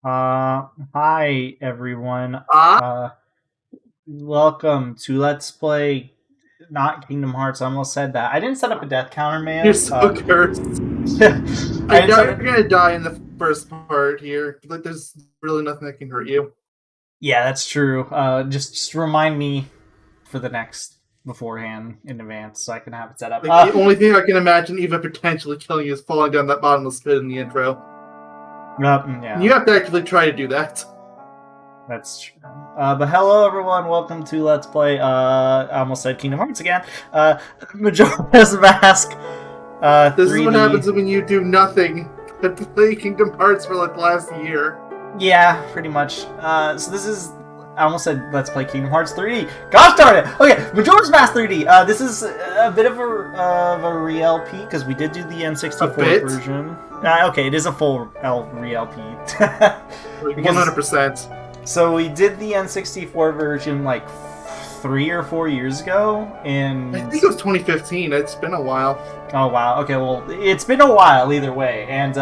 Hi everyone. Ah, Uh, Welcome to Let's Play not Kingdom Hearts. I almost said that. I didn't set up a death counter, you're man. so cursed. I I didn't know set you're it. gonna die in the first part here. Like, there's really nothing that can hurt you. Yeah, that's true. Just remind me for the next beforehand in advance so I can have it set up. Like, the only thing I can imagine even potentially killing you is falling down that bottomless pit in the intro. And you Yeah, have to actually try to do that. that's true. But hello everyone. Welcome to Let's Play. I almost said Kingdom Hearts again. Majora's Mask. This is what 3D. happens when you do nothing but play Kingdom Hearts for like the last year. Yeah, pretty much. So this is. I almost said let's play Kingdom Hearts 3D. Gosh darn it! Okay, Majora's Mask 3D. This is a bit of a re-LP because we did do the A N64 bit? version. Okay, it is a full re-LP. Like Because 100%. so we did the N64 version like 3 or 4 years ago, I and think it was 2015. It's been a while. oh wow, okay, well it's been a while either way, and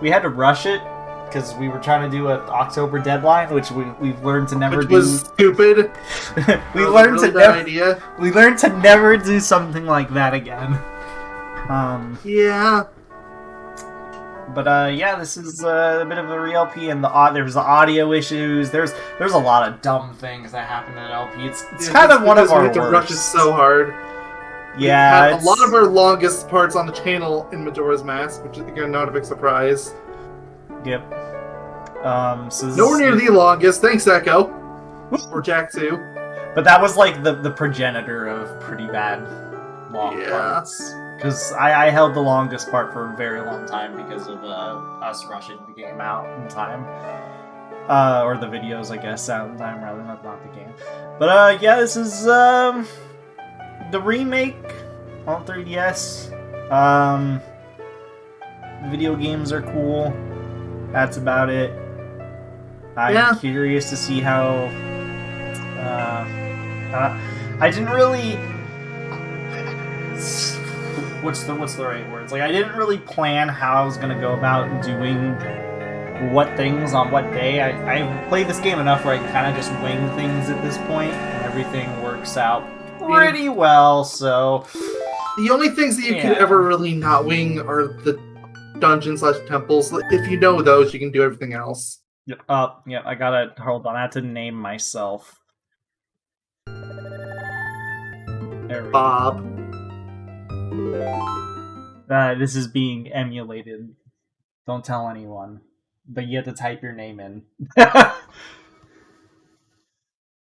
we had to rush it because we were trying to do an October deadline, which we've learned to never Which do. was stupid. we That was a learned really to bad never idea. we learned to never do something like that again. Um, Yeah. yeah, this is a bit of a re-LP, and there was the audio issues. There's a lot of dumb things that happen in LP. It's Yeah, kind just of one of because we our had to rush it worst. so hard. We had Yeah, a lot it's of our longest parts on the channel in Majora's Mask, which is again not a big surprise. yep. So this Nowhere is, near the longest, thanks Echo. Or Jack 2. but that was like the progenitor of pretty bad long Yeah. parts. Because I held the longest part for a very long time because of us rushing the game out in time. Or the videos, I guess, out in time rather than not the game. But yeah, this is the remake on 3DS. Video games are cool. That's about it. I'm curious to see how. I didn't really. What's the right words? Like I didn't really plan how I was gonna go about doing what things on what day. I played this game enough where I can kind of just wing things at this point, and everything works out pretty well. So The only things that you could ever really not wing are the dungeon/temples. If you know those, you can do everything else. Yep. Yeah. I gotta hold on. I have to name myself. There we Bob. go. This is being emulated. Don't tell anyone. But you have to type your name in.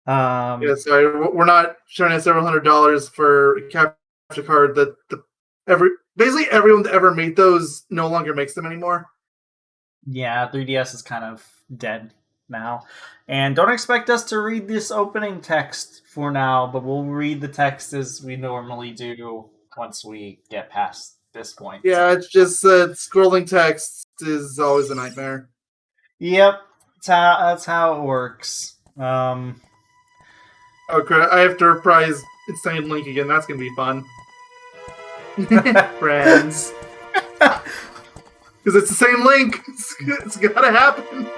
Yeah, sorry, we're not showing us several $100s for a capture card that basically everyone that ever made those no longer makes them anymore. Yeah, 3DS is kind of dead now. And don't expect us to read this opening text for now, but we'll read the text as we normally do once we get past this point. Yeah, it's just scrolling text is always a nightmare. Yep, that's how it works. Oh, crap. I have to reprise Insane Link again. That's going to be fun. Friends. Because it's the same link. It's got to happen.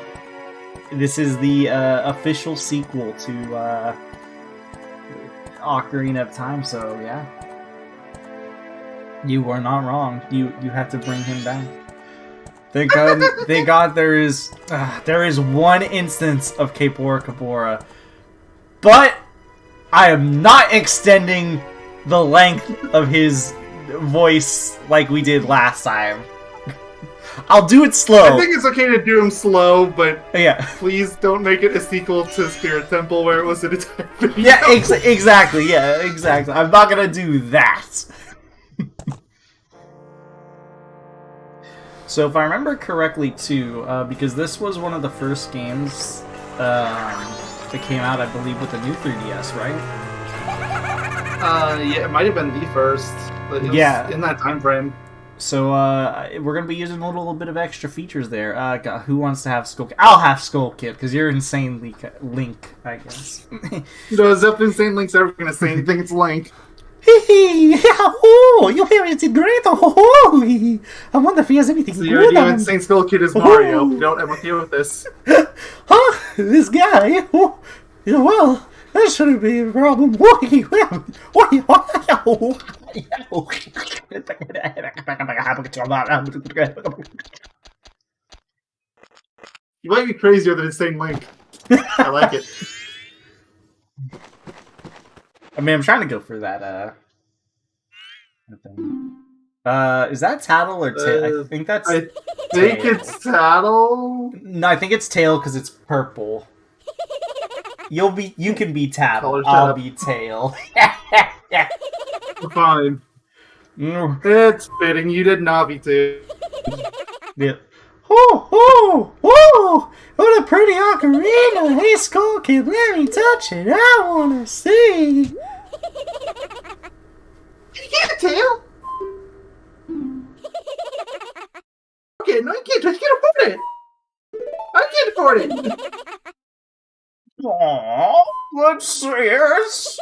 This is the official sequel to Ocarina of Time, so yeah. You were not wrong. You have to bring him back. Thank God there is one instance of Kapora Kapora. But I am not extending the length of his voice like we did last time. I'll do it slow. I think it's okay to do him slow, but yeah, please don't make it a sequel to Spirit Temple where it was an entire video. yeah, exactly. Yeah, exactly. I'm not gonna do that. So if I remember correctly, too, because this was one of the first games that came out, I believe, with the new 3DS, right? Yeah, it might have been the first. But it was in that time frame. So we're gonna be using a little bit of extra features there. Who wants to have Skull Kid? I'll have Skull Kid because you're insanely Link, I guess. No, Zeppelin Saint Link's ever gonna say anything. It's Link. Oh, your parents did great. Oh, I wonder if he has anything So good you're on. doing Saint Skull Kid as Mario. You don't ever deal with this. Huh? This guy? Oh, yeah, well, that shouldn't be a problem. You might be crazier than Insane Link. I like it. I mean, I'm trying to go for that, thing. Is that Tattle or Tail? I think that's I think Tail. it's Tattle. No, I think it's Tail because it's purple. You can be Tattle. Color I'll setup. be Tail. Fine. It's fitting. You did Navi too. Yeah. Oh! What a pretty ocarina! Hey, Skull Kid, let me touch it. I wanna see. You can't Tail. Okay, no, you can't. I can't afford it. I can't afford it. Aww, that's serious.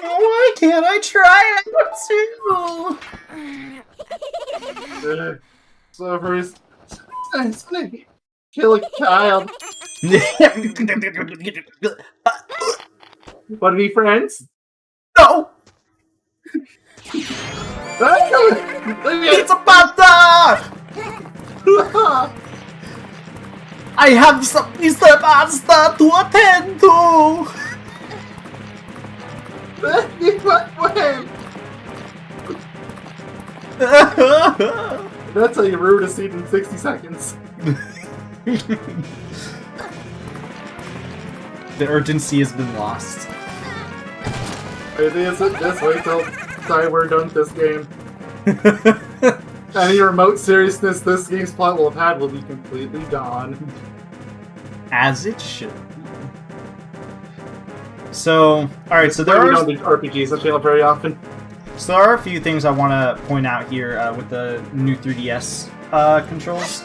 Why can't I try it too? So first, kill a child. Want to be friends? No! Pizza pasta! I have some pizza pasta to attend to! Let me my friend. That's how you ruin a scene in 60 seconds. The urgency has been lost. I think it's just wait till we're done with this game. Any remote seriousness this game's plot will have had will be completely gone. As it should be. So, alright, so there We are... don't do RPGs on channel very often. So there are a few things I want to point out here with the new 3DS controls.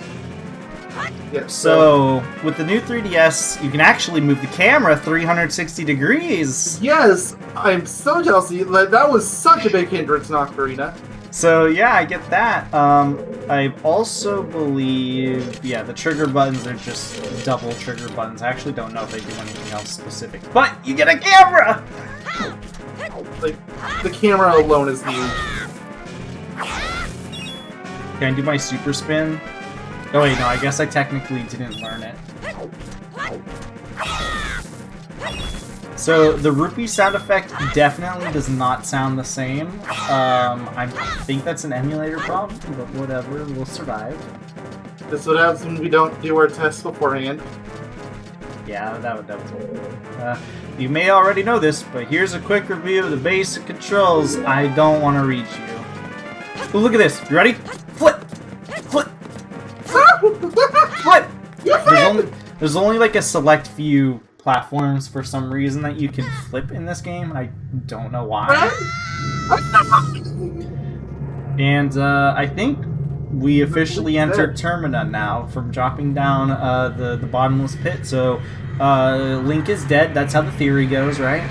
Yes. So, with the new 3DS, you can actually move the camera 360 degrees. Yes, I'm so jealous. That was such a big hindrance in Ocarina. So yeah, I get that. I also believe, yeah, the trigger buttons are just double trigger buttons. I actually don't know if they do anything else specific. But you get a camera! Like, the camera alone is huge. Can I do my super spin? Oh wait, no, I guess I technically didn't learn it. So, the rupee sound effect definitely does not sound the same. I think that's an emulator problem, but whatever, we'll survive. This is what happens when we don't do our tests beforehand. Yeah, that was you may already know this, but here's a quick review of the basic controls. I don't want to read you. Oh, look at this. You ready? Flip! Flip! Flip! There's only like a select few platforms for some reason that you can flip in this game. I don't know why. And I think we officially entered Termina now from dropping down the bottomless pit. So Link is dead. That's how the theory goes, right?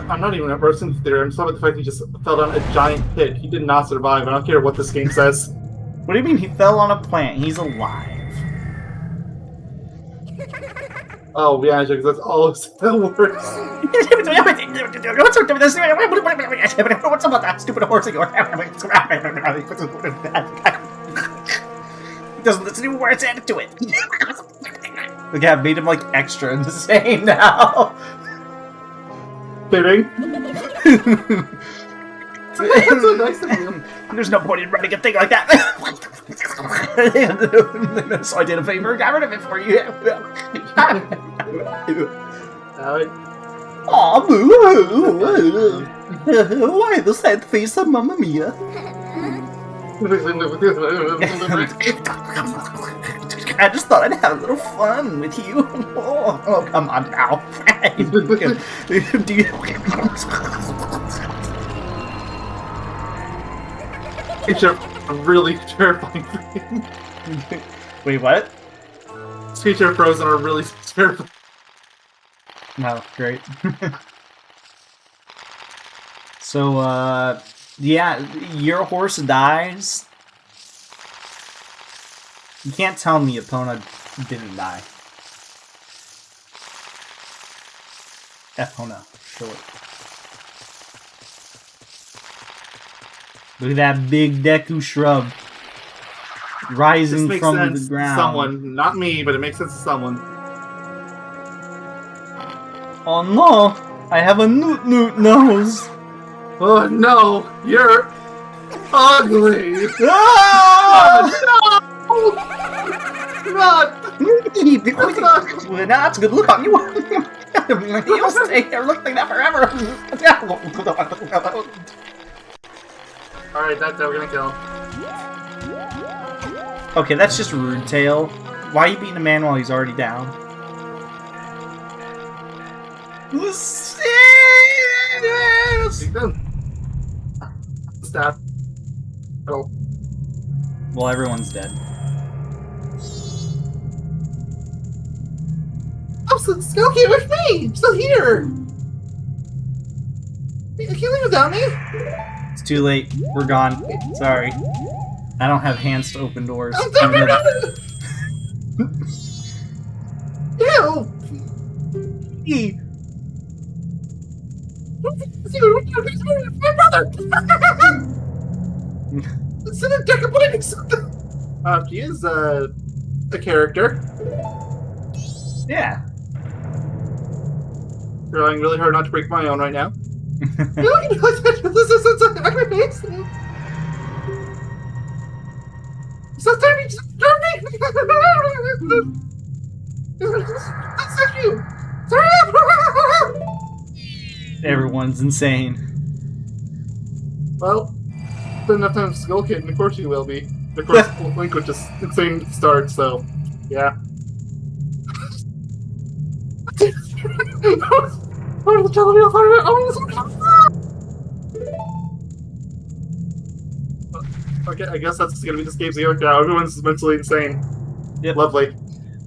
I'm not even a person theory. I'm talking about the fact he just fell down a giant pit. He did not survive. I don't care what this game says. What do you mean he fell on a plant? He's alive. Oh, yeah, because that's all that works. What's up with that stupid horse of yours? He doesn't listen to words added to it. The cat made him like extra insane now. Fitting. That's so nice of you. There's no point in writing a thing like that. So I did a favor, got rid of it for you. Aw, boo! Why the sad face of Mamma Mia? I just thought I'd have a little fun with you. Oh come on now. Do you... It's a really terrifying thing. Wait, what? Teacher Frozen are really terrifying. No, great. So, yeah, your horse dies. You can't tell me Epona didn't die. Epona, short. Look at that big Deku shrub rising from the ground. Someone, not me, but it makes sense to someone. Oh no! I have a newt nose! Oh no! You're ugly! Ah! God! That's a good look on you! You'll stay here looking like that forever! Alright, that's how we're gonna kill him. Okay, that's just rude, Tail. Why are you beating a man while he's already down? Stop. Oh. Well, everyone's dead. I'm still here with me! I'm still here! You can't leave without me! It's too late. We're gone. Sorry. I don't have hands to open doors. Ew! My brother! Instead of decapitating something! He is a character. Yeah. Trying really hard not to break my own right now. This is my face. Stop turning! Stop turning! That's you! Sorry! Everyone's insane. Well, spend enough time with Skull Kid, and of course you will be. Of course, Link was just insane to start, so yeah. Okay, I guess that's gonna be this game's arc now. Everyone's mentally insane. Yep. Lovely.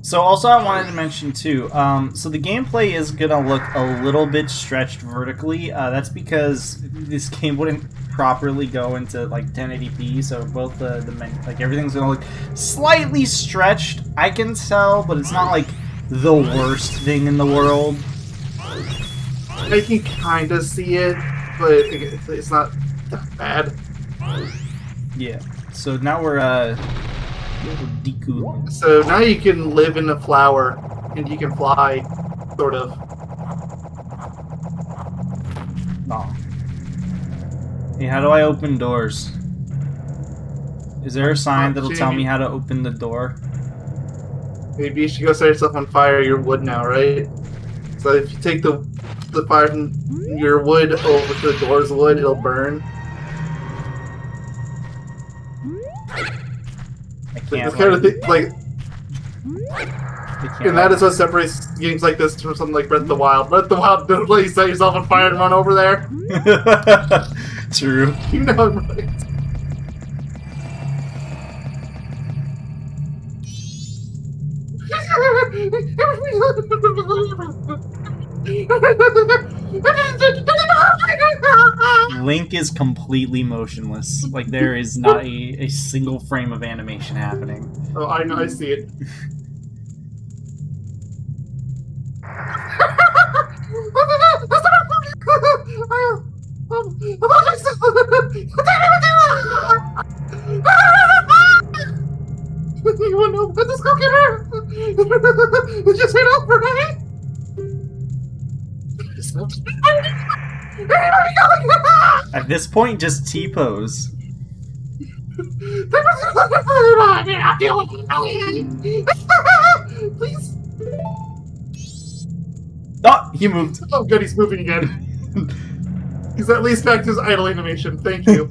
So also I wanted to mention too, so the gameplay is gonna look a little bit stretched vertically. That's because this game wouldn't properly go into like 1080p, so both the like everything's gonna look slightly stretched. I can tell, but it's not like the worst thing in the world. I can kind of see it, but it's not that bad. Yeah. So now we're Deku. So now you can live in a flower, and you can fly, sort of. Oh. Hey, how do I open doors? Is there a sign that'll tell me how to open the door? Maybe you should go set yourself on fire. Your wood now, right? So if you take the fire from your wood over to the door's wood, it'll burn. It's kind of like, and that is what separates games like this from something like Breath of the Wild. Breath of the Wild, don't let you set yourself on fire and run over there. True. You know I'm right. Link is completely motionless. Like, there is not a single frame of animation happening. Oh, I know, I see it. You wanna know what this cookie hurt? Just hit over, right? At this point, just T-pose. Please. Oh, he moved. Oh, good, he's moving again. He's at least back to his idle animation. Thank you.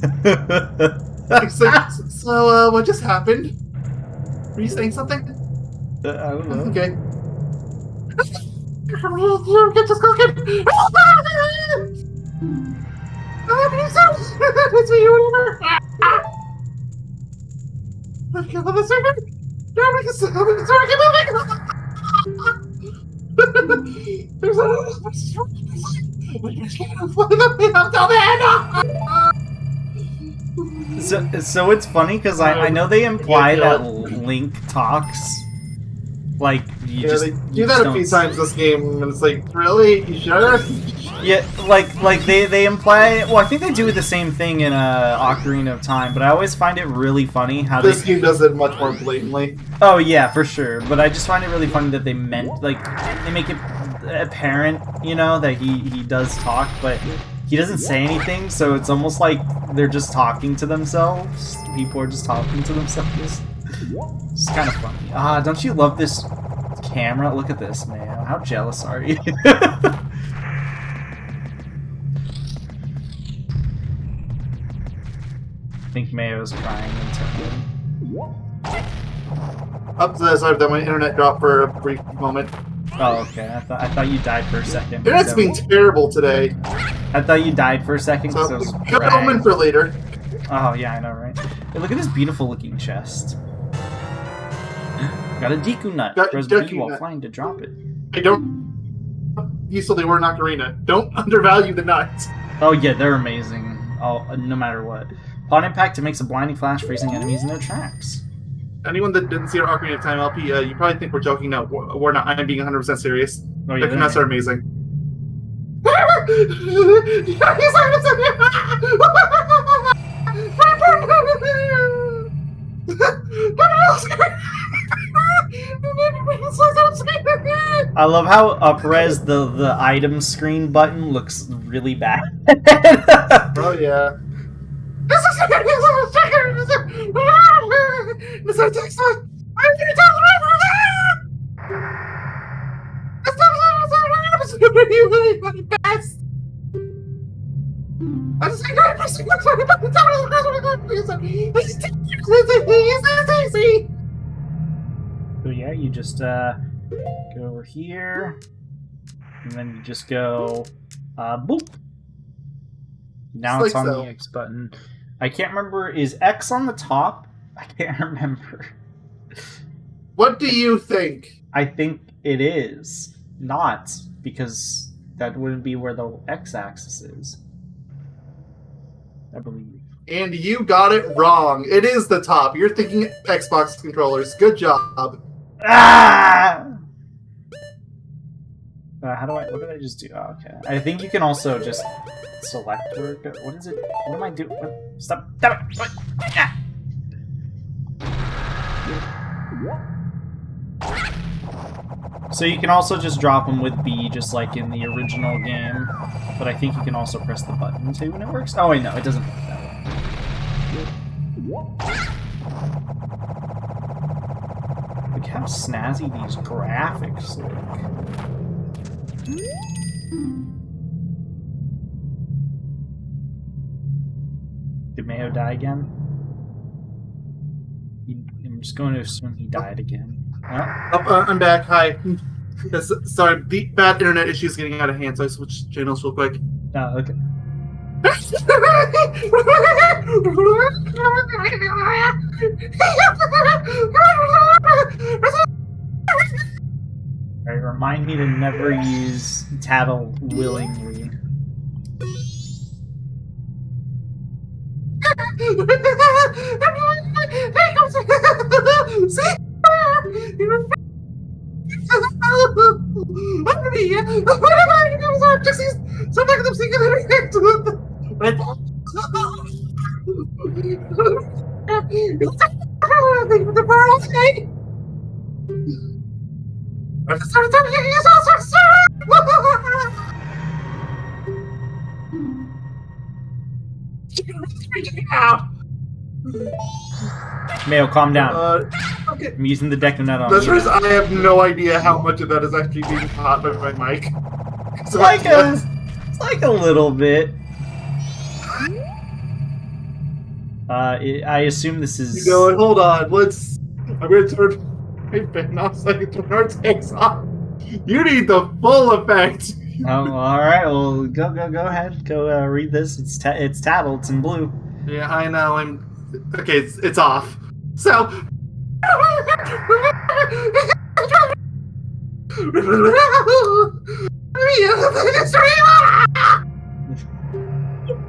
So, what just happened? Were you saying something? I don't know. Okay. Get this cooking! It's me, whatever! Let's kill the servant! There's a... So it's funny because I know they imply that Link talks. Like they do that a few times this game, and it's like, really? You sure? Yeah, like they imply. Well, I think they do the same thing in Ocarina of Time, but I always find it really funny how this game does it much more blatantly. Oh yeah, for sure. But I just find it really funny that they meant they make it apparent, you know, that he does talk, but he doesn't say anything. So it's almost like they're just talking to themselves. People are just talking to themselves. It's kind of funny. Don't you love this camera? Look at this, man. How jealous are you? I think Mayo's crying internally. Sorry, that my internet dropped for a brief moment. Oh, okay. I thought you died for a second. Internet's been terrible today. I thought you died for a second because so, I was good omen for later. Oh, yeah, I know, right? Hey, look at this beautiful-looking chest. Got a Deku nut. Press B while flying to drop it. I don't... Useful they were in Ocarina. Don't undervalue the nuts. Oh, yeah, they're amazing. Oh, no matter what. Upon impact, it makes a blinding flash, freezing enemies in their tracks. Anyone that didn't see our Ocarina of Time LP, you probably think we're joking. No, we're not. I'm being 100% serious. Oh, yeah, the nuts are amazing. I love how up-res the item screen button looks really bad. Oh yeah. So yeah, you just go over here, and then you just go boop. Now it's on the X button. I can't remember. Is X on the top? I can't remember. What do you think? I think it is not, because that wouldn't be where the X-axis is. I believe. And you got it wrong. It is the top. You're thinking Xbox controllers. Good job. Ah! How do I? What did I just do? Oh, okay. I think you can also just select where it goes. What is it? What am I doing? Stop! Stop it! What? Ah! So you can also just drop them with B, just like in the original game. But I think you can also press the button too when it works. Oh wait, no, it doesn't work that way. Look how snazzy these graphics look. Did Mayo die again? I'm just going to assume he died again. Oh, I'm back. Hi. Sorry, the bad internet issues getting out of hand, so I switched channels real quick. Oh, okay. Alright, remind me to never use tattle willingly. Mayo, calm down. Okay. I'm using the deck net on. That's right. I have no idea how much of that is actually being caught by my mic. It's like a little bit. I assume this is. You know, hold on. I'm going to turn my fan off so I can turn our tanks off. You need the full effect. Oh, all right. Well, go ahead. Go read this. It's tattled. It's in blue. Yeah, I know. Okay. It's off. So.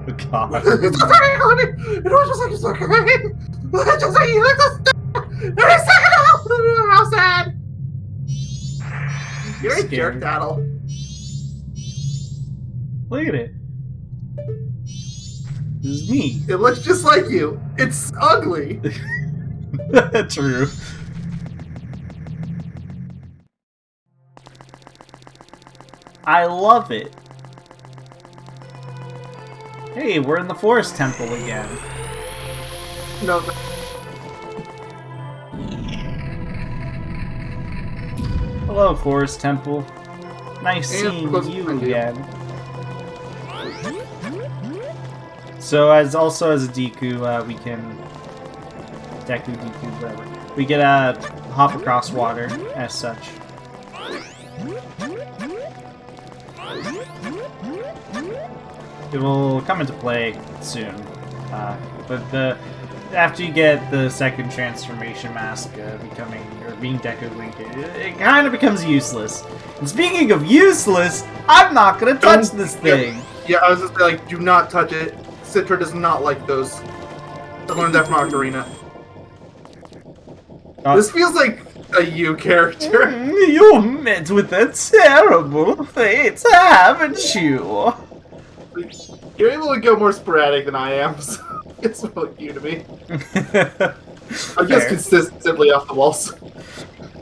Okay. God. It was just like, it's okay. Just like you let us how sad. You're a jerk, Daddle. Look at it. This is me. It looks just like you. It's ugly. True. I love it. Hey, we're in the forest temple again. No. Hello, forest temple. Nice seeing you again. So, as a Deku, we can Deku, whatever. We get hop across water as such. It will come into play soon, but after you get the second transformation mask being Deku Link, it kind of becomes useless. And speaking of useless, I'm not gonna touch this thing. Yeah, I was just like, do not touch it. Citra does not like those. I learned that from Ocarina. This feels like a you character. You met with a terrible fate, haven't you? You're able to go more sporadic than I am, so it's really cute to me. I'm just consistently off the walls.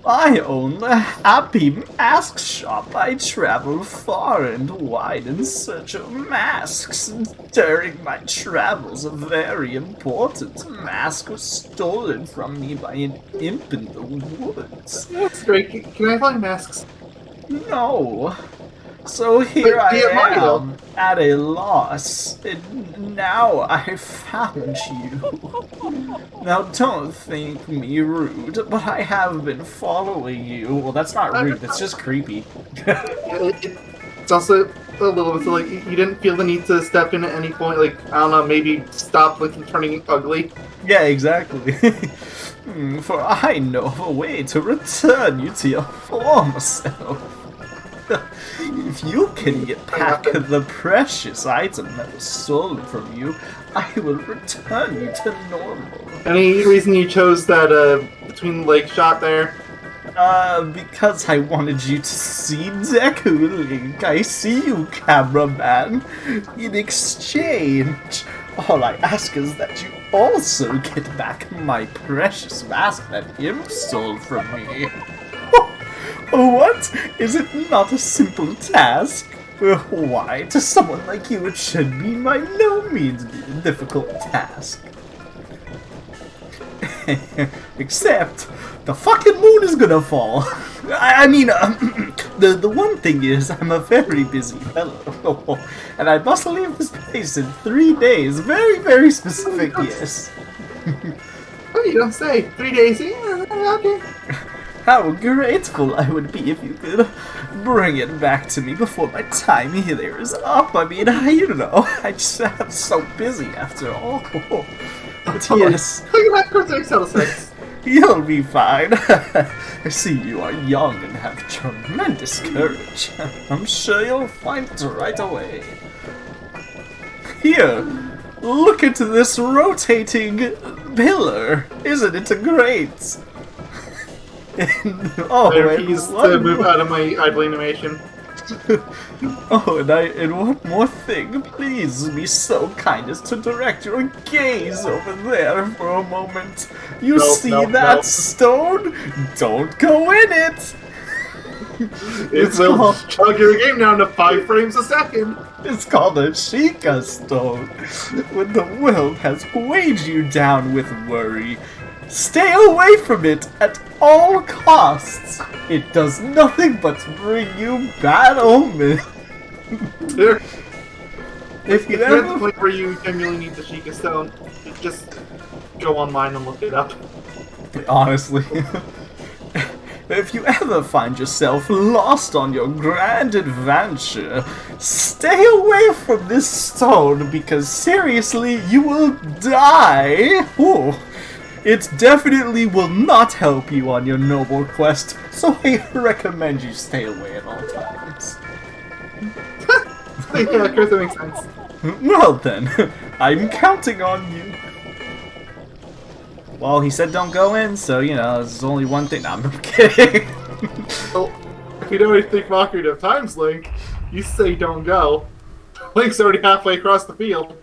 I own the Happy Mask Shop. I travel far and wide in search of masks. During my travels, a very important mask was stolen from me by an imp in the woods. That's great. Can I have my masks? No. So here I am, at a loss, and now I found you. Now don't think me rude, but I have been following you. Well, that's not rude, that's just creepy. It's also a little bit like, you didn't feel the need to step in at any point, like, I don't know, maybe stop like, from turning ugly? Yeah, exactly. For I know of a way to return you to your former self. If you can get back the precious item that was stolen from you, I will return you to normal. Any reason you chose that between leg shot there? Because I wanted you to see Deku Link. I see you, cameraman. In exchange, all I ask is that you also get back my precious mask that Imp stole from me. What? Is it not a simple task? Why, to someone like you, it should be by no means be a difficult task. Except, the fucking moon is gonna fall. The one thing is, I'm a very busy fellow, and I must leave this place in 3 days. Very, very specific, yes. Oh, you don't say. 3 days, yeah, okay. How grateful I would be if you could bring it back to me before my time here is up. I mean, you know, I just am so busy after all. But yes, you'll be fine. I see you are young and have tremendous courage. I'm sure you'll find it right away. Here, look into this rotating pillar. Isn't it great? Please move out of my idle animation. And one more thing, please be so kind as to direct your gaze over there for a moment. You see that stone? Don't go in it! It will chug your game down to 5 frames a second. It's called a Sheikah stone. When the world has weighed you down with worry, stay away from it at all costs. It does nothing but bring you bad omen. If you ever at the point where you genuinely need the Sheikah stone, just go online and look it up. Honestly. If you ever find yourself lost on your grand adventure, stay away from this stone because seriously, you will die. Ooh. It definitely will not help you on your noble quest, so I recommend you stay away at all times. Yeah, of course that makes sense. Well then, I'm counting on you. Well, he said don't go in, so, you know, there's only one thing. No, I'm kidding. Well, if you know anything about Ocarina of Time's Link, you say don't go. Link's already halfway across the field.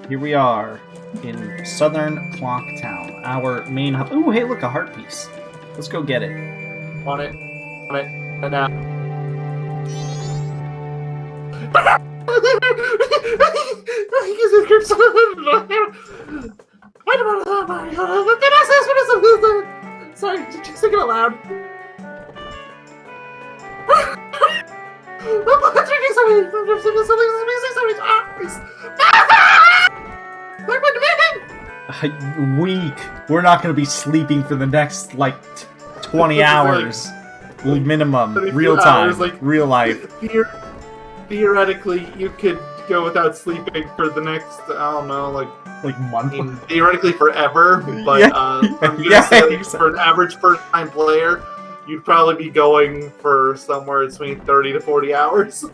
Here we are in southern Clock Town, our main hub. Ooh, hey, look, a heart piece. Let's go get it. On it. And now. Sorry, just think it out loud. Weak. We're not going to be sleeping for the next, like, 20 hours. Minimum. Real time. Hours, like, real life. Theoretically, you could go without sleeping for the next, I don't know, like month. I mean, theoretically forever, but yeah. I'm gonna say for an average first-time player, you'd probably be going for somewhere between 30 to 40 hours.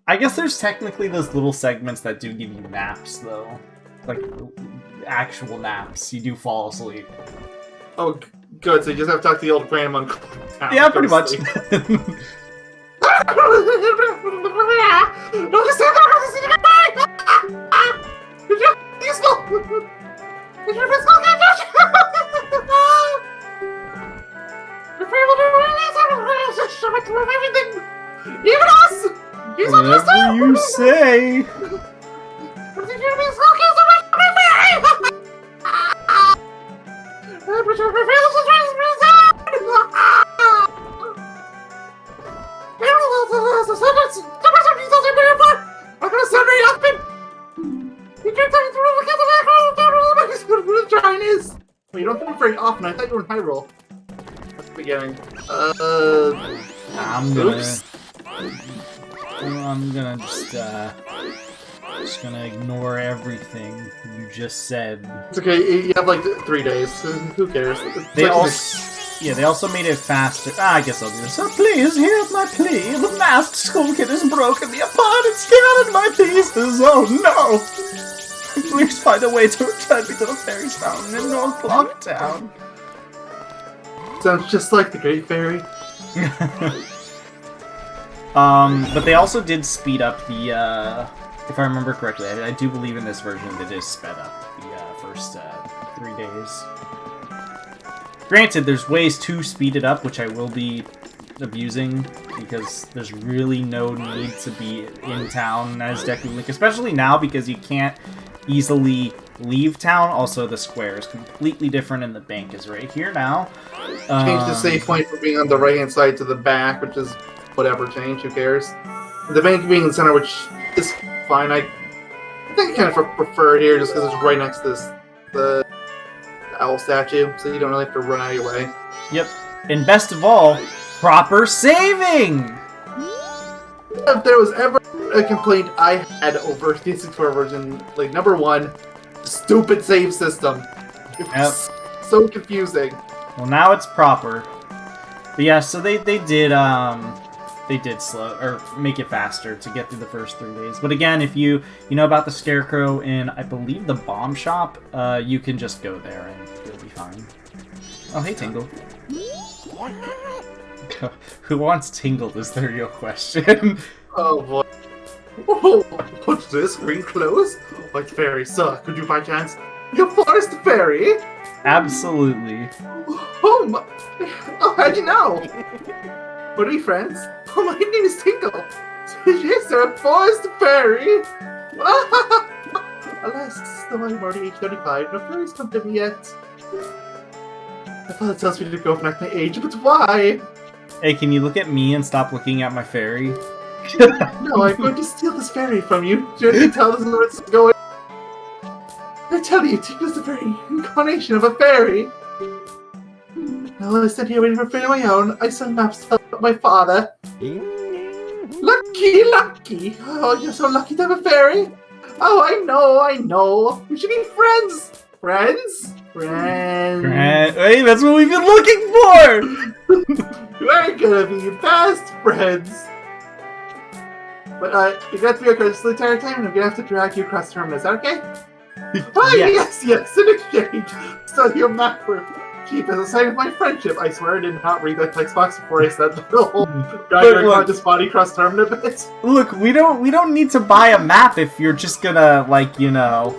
I guess there's technically those little segments that do give you naps, though. Like, actual naps. You do fall asleep. Oh, good. So you just have to talk to the old grandma and yeah, pretty much. Whatever you say. Well, you don't do it very often. I thought you were in Hyrule. That's the beginning. I'm gonna just gonna ignore everything you just said. It's okay. You have like 3 days. Who cares? They also made it faster. I guess I'll do this. So please, hear my plea. The masked school kid has broken me apart and scattered my pieces. Oh no! Please find a way to return me to the fairy's fountain in North Clock Town. Sounds just like the Great Fairy. But they also did speed up the, if I remember correctly, I do believe in this version that is sped up the first 3 days. Granted, there's ways to speed it up, which I will be abusing, because there's really no need to be in town as Deku Link, especially now because you can't easily leave town. Also, the square is completely different and the bank is right here now. Change the save point from being on the right-hand side to the back, which is whatever change, who cares? The bank being in the center, which is fine. I think I kind of prefer it here just because it's right next to the owl statue, so you don't really have to run out of your way. Yep. And best of all, proper saving! If there was ever a complaint I had over the 64 version, like, number one, stupid save system. It was so confusing. Well, now it's proper. But yeah, so they did slow or make it faster to get through the first 3 days. But again, if you know about the Scarecrow in, I believe, the bomb shop, you can just go there and you'll be fine. Oh, hey, Tingle. Who wants Tingle is the real question. Oh boy. Oh, what's this? Green clothes? Like fairies suck. Could you by chance be a forest fairy? Absolutely. Oh my. Oh, how'd you know? What are we, friends? Oh, my name is Tingle. Yes, sir, a forest fairy. Alas, though I'm already age 35, no fairies come to me yet. My father tells me to go back my age, but why? Hey, can you look at me and stop looking at my fairy? No, I'm going to steal this fairy from you. You can tell this is where it's going. I tell you, Tingle's the very incarnation of a fairy. Now I sit here waiting for a fairy of my own. I send maps to help my father. Lucky, lucky. Oh, you're so lucky to have a fairy. Oh, I know. We should be friends. Friends? Hey, that's what we've been looking for! We're gonna be best friends. But you got to be across the entire time, and I'm gonna have to drag you across Termina. Is that okay? Oh, yes. In exchange, so your map for keep as a sign of my friendship. I swear I did not read that text box before I said the whole drag this body across Termina bit. Look, we don't need to buy a map if you're just gonna, like, you know,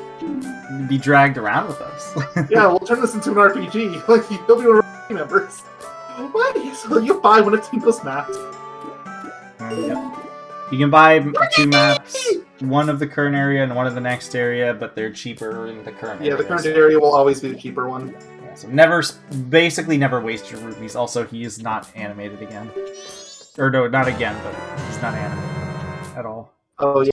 be dragged around with us. Yeah, we'll turn this into an RPG. Like, you'll be one of our members. Why? So you'll buy one of Tinkle's maps. Yep. You can buy 2 maps, one of the current area and one of the next area, but they're cheaper in the current area. Yeah, the current area will always be the cheaper one. Yeah, so basically never waste your rupees. Also, he is not animated again. Or no, not again, but he's not animated at all. Oh, yeah.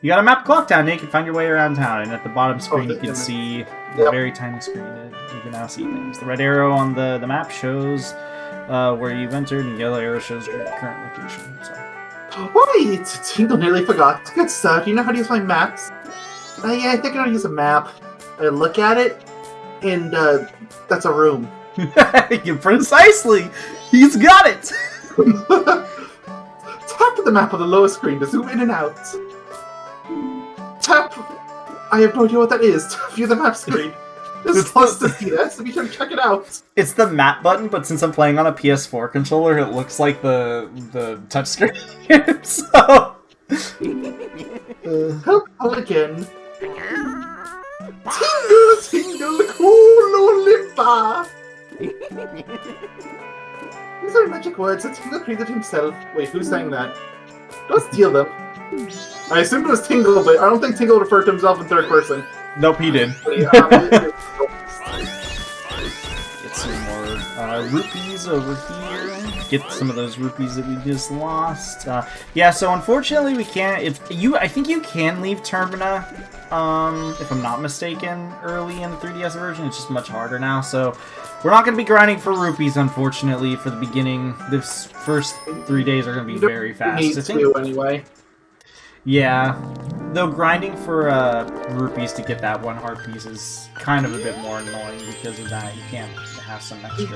You got a map clock down, and you can find your way around town, and at the bottom screen you can see a very tiny screen. You can now see things. The red arrow on the map shows where you've entered, and the yellow arrow shows your current location. So. Wait! Tingle nearly forgot. Good stuff. You know how to use my maps? Yeah, I think I know how to use a map. I look at it, and that's a room. Precisely! He's got it! Tap the map on the lowest screen to zoom in and out. Tap! I have no idea what that is. View the map screen. This is close to see that, so be sure to check it out. It's the map button, but since I'm playing on a PS4 controller, it looks like the touchscreen. So... Help again. Tingle, tingle, Kooloo-Limpa! These are magic words that Tingle created himself. Wait, who's saying that? Don't steal them. I assumed it was Tingle, but I don't think Tingle referred to himself in third person. Nope, he did. Get some more rupees over here. Get some of those rupees that we just lost. Yeah, so unfortunately we can't. I think you can leave Termina, if I'm not mistaken, early in the 3DS version. It's just much harder now. So we're not going to be grinding for rupees, unfortunately, for the beginning. This first 3 days are going to be very fast. Need to anyway. Yeah, though grinding for rupees to get that one heart piece is kind of a bit more annoying because of that. You can't have some extra. Do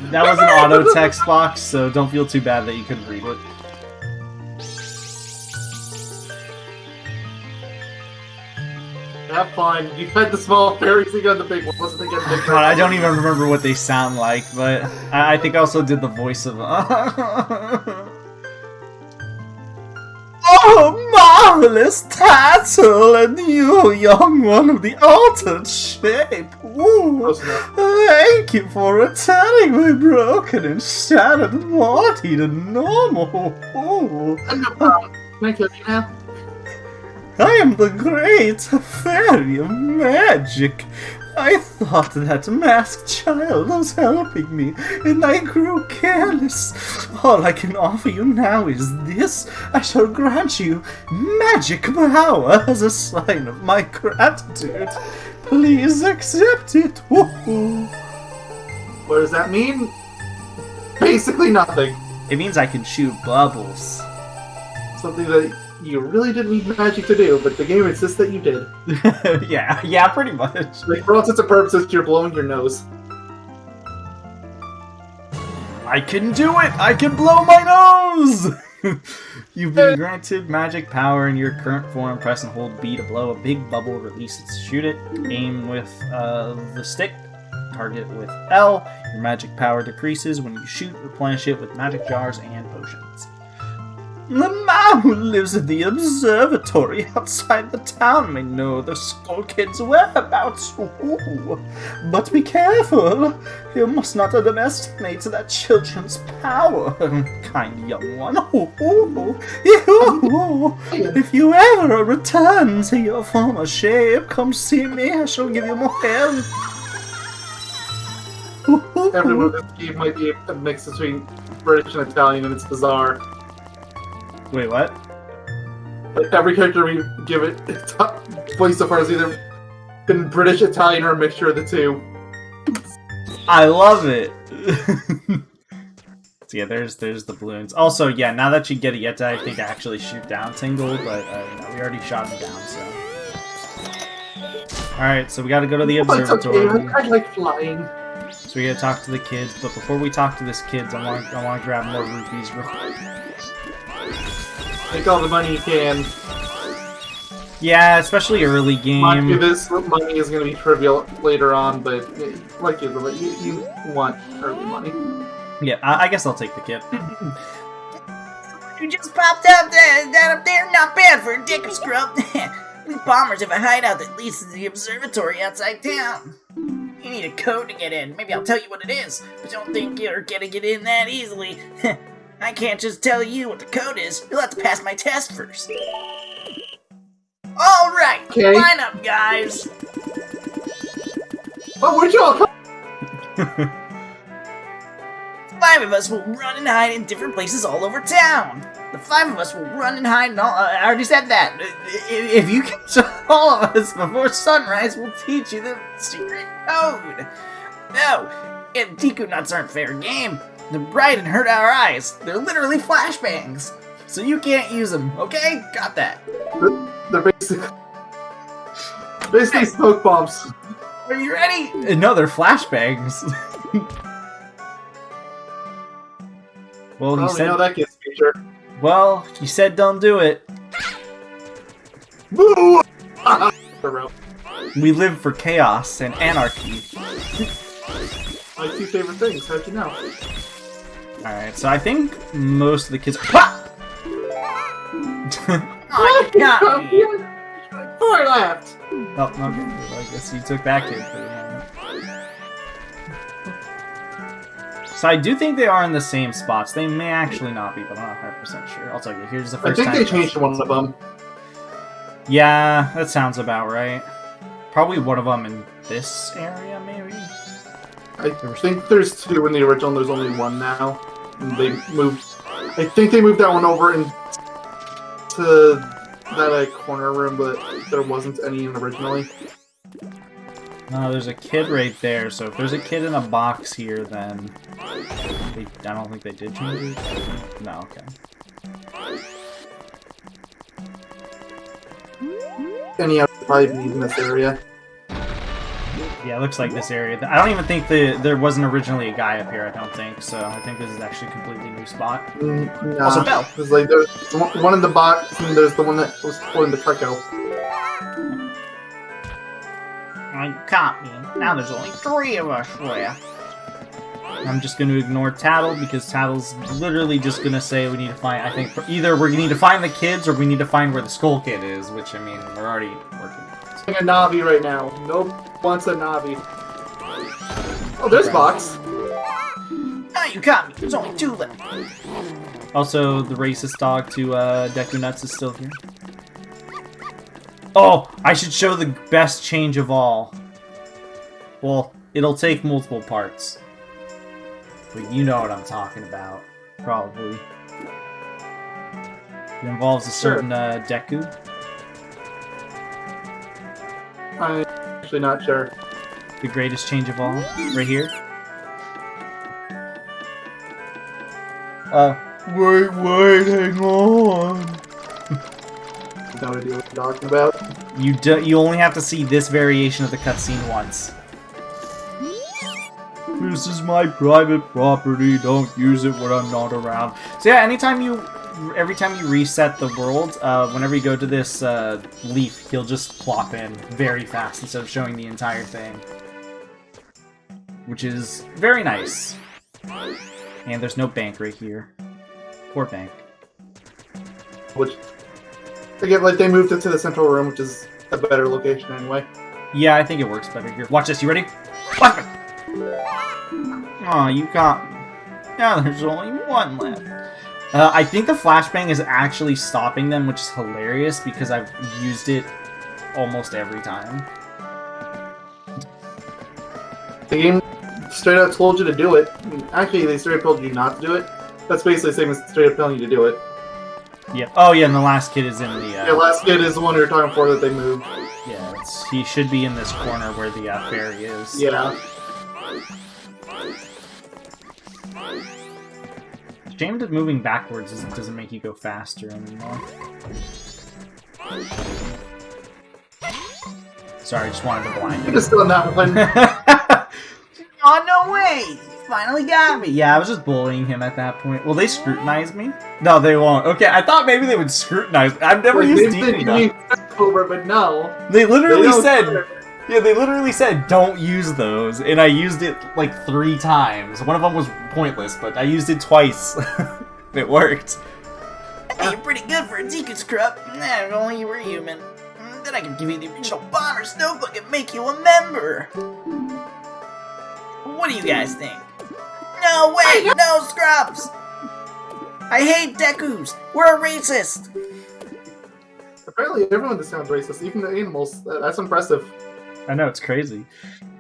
that was an auto text box, so don't feel too bad that you couldn't read it. Have fun. You had the small fairies, you got the big one. Wasn't they getting big? God, I don't even remember what they sound like, but I think I also did the voice of. Oh, marvelous title, and you, young one of the altered shape. Ooh, thank you for returning my broken and shattered body to normal. Ooh. Can I kill you now? I am the great fairy of magic. I thought that masked child was helping me, and I grew careless. All I can offer you now is this. I shall grant you magic power as a sign of my gratitude. Please accept it. Woohoo. What does that mean? Basically nothing. It means I can shoot bubbles. Something that you really didn't need magic to do, but the game insists that you did. yeah, pretty much. Like, for all intents and purposes, you're blowing your nose. I can do it! I can blow my nose! You've been granted magic power in your current form. Press and hold B to blow a big bubble. Release it to shoot it. Aim with the stick. Target with L. Your magic power decreases when you shoot. Replenish it with magic jars and potions. The man who lives in the observatory outside the town may know the Skull Kid's whereabouts. Ooh. But be careful. You must not underestimate that children's power, kind young one. Ooh. If you ever return to your former shape, come see me. I shall give you more help. Everyone in this game might be a mix between British and Italian, and it's bizarre. Wait, what? Like, every character we give it voice so far is either been British, Italian, or a mixture of the two. I love it! So yeah, there's the balloons. Also, yeah, now that you get it, you have to, I think, actually shoot down Tingle, but we already shot him down, so... Alright, so we gotta go to the observatory. Okay, I like flying. So we gotta talk to the kids, but before we talk to this kids, I want to grab more rupees real quick. Take all the money you can. Yeah, especially early game. Mind you, this money is going to be trivial later on, but like you want early money. Yeah, I guess I'll take the kit. You just popped up that up there, not bad for a dick scrub. We bombers have a hideout that leads to the observatory outside town. You need a code to get in. Maybe I'll tell you what it is, but don't think you're gonna get in that easily. I can't just tell you what the code is. You'll have to pass my test first. Alright, Okay. line up, guys. Oh, where'd you all come? 5 of us will run and hide in different places all over town. The 5 of us will run and hide in all... I already said that. If you catch all of us before sunrise, we'll teach you the secret code. No, if Tiku nuts aren't fair game. They're bright and hurt our eyes. They're literally flashbangs. So you can't use them, okay? Got that. They're basically smoke bombs. Are you ready? No, they're flashbangs. Well, Oh, he said. know that gets feature. Well, you said don't do it. Boo! The rope. We live for chaos and anarchy. My 2 favorite things. How'd you know? All right, so I think most of the kids. Ha! Oh, you got me. 4 left. Oh, okay. Well, I guess you took that kid for the moment. So I do think they are in the same spots. They may actually not be, but I'm not 100% sure. I'll tell you. Here's the I first think time. they changed one of them. Yeah, that sounds about right. Probably one of them in this area, maybe. I think there's 2 in the original. There's only 1 now. And they moved. I think they moved that one over into that corner room, but there wasn't any in originally. No, there's a kid right there. So if there's a kid in a box here, then I don't think they did change it. No, okay. Any other probably need in this area. Yeah, it looks like this area. I don't even think there wasn't originally a guy up here. I don't think so. I think this is actually a completely new spot. Nah, Also, Bell. There's like there's one in the box, and there's the one that was pulling the truck out. You caught me. Now there's only 3 of us left. I'm just going to ignore Tattle because Tattle's literally just going to say we need to find. I think either we need to find the kids or we need to find where the Skull Kid is, which I mean we're already working on. I'm a Navi right now. Nope, wants a Navi. Oh, there's Box. Now you caught me. There's only 2 left. Also, the racist dog to Deku Nuts is still here. Oh, I should show the best change of all. Well, it'll take multiple parts. But you know what I'm talking about. Probably. It involves a certain Deku. I'm actually not sure. The greatest change of all. Right here. Wait, hang on. No idea what you're talking about. You only have to see this variation of the cutscene once. This is my private property. Don't use it when I'm not around. So yeah, every time you reset the world, whenever you go to this leaf, he'll just plop in very fast instead of showing the entire thing, which is very nice. And there's no bank right here. Poor bank. Which, again, like they moved it to the central room, which is a better location anyway. Yeah, I think it works better here. Watch this. You ready? Watch it. Aw, you got me. Now there's only 1 left. I think the flashbang is actually stopping them, which is hilarious because I've used it almost every time. The game straight up told you to do it. Actually, they straight up told you not to do it. That's basically the same as straight up telling you to do it. Yep. Oh, yeah, and the last kid is in the... Yeah, last kid is the one you're talking for that they moved. Yeah, he should be in this corner where the fairy is. Yeah. Shame that moving backwards doesn't make you go faster anymore. Sorry, I just wanted to blind You're it. just doing that one. Oh, no way! You finally got me! Yeah, I was just bullying him at that point. Will they scrutinize me? No, they won't. Okay, I thought maybe they would scrutinize me. I've never used deep enough. But no. They literally said... Yeah, they literally said, don't use those. And I used it like 3 times. One of them was pointless, but I used it twice. It worked. Hey, you're pretty good for a Deku Scrub. Nah, if only you were human. Then I could give you the original Bomber's notebook and make you a member. What do you guys think? No way! No scrubs! I hate Dekus! We're a racist! Apparently everyone just sounds racist, even the animals. That's impressive. I know, it's crazy.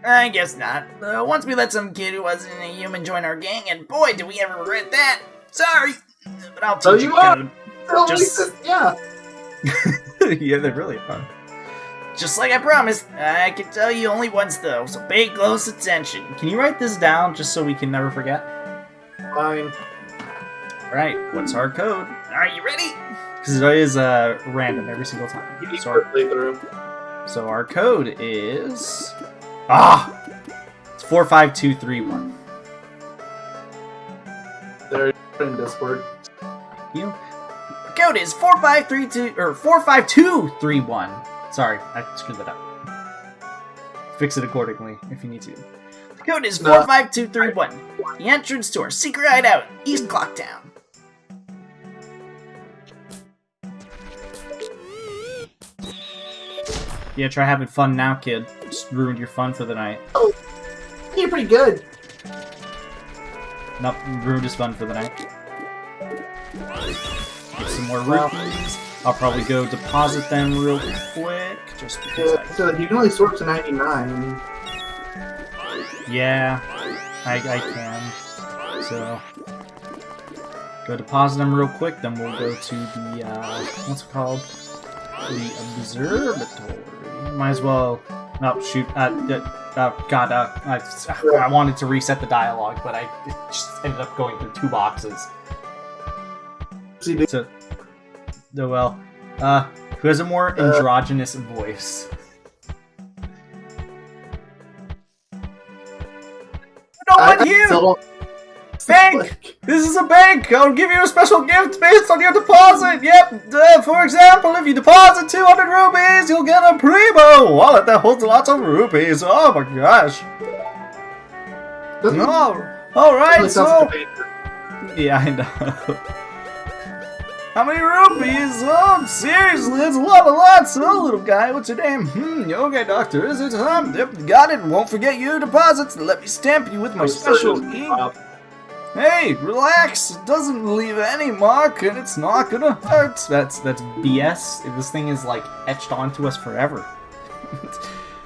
I guess not. Once we let some kid who wasn't a human join our gang, and boy, did we ever regret that. Sorry! But I'll teach you code. Racist, yeah. Yeah, they really are. Just like I promised. I can tell you only once, though, so pay close attention. Can you write this down just so we can never forget? Fine. Alright, what's our code? Are you ready? Because it is random every single time. So our code is... It's 45231. There in Discord. You? The code is 45231. Sorry, I screwed that up. Fix it accordingly if you need to. The code is 45231. The entrance to our secret hideout, East Clocktown. Yeah, try having fun now, kid. Just ruined your fun for the night. Oh, you're pretty good. Nope, ruined his fun for the night. Get some more rupees. I'll probably go deposit them real quick, just because so you can only sort to 99. Yeah, I can. So, go deposit them real quick, then we'll go to the, what's it called? The observatory. Might as well... Oh, shoot. I wanted to reset the dialogue, but I just ended up going through 2 boxes. So, well, who has a more androgynous voice? No, but you! Bank! This is a bank! I'll give you a special gift based on your deposit! Yep! For example, if you deposit 200 rupees, you'll get a Primo wallet that holds lots of rupees. Oh my gosh! No! Alright, so... Yeah, I know. How many rupees? Oh, seriously, it's a lot. So, little guy, what's your name? Yogi Doctor, is it? Yep, got it. Won't forget your deposits. Let me stamp you with my special ink. Hey, relax. It doesn't leave any mark, and it's not gonna hurt. That's BS. This thing is, like, etched onto us forever.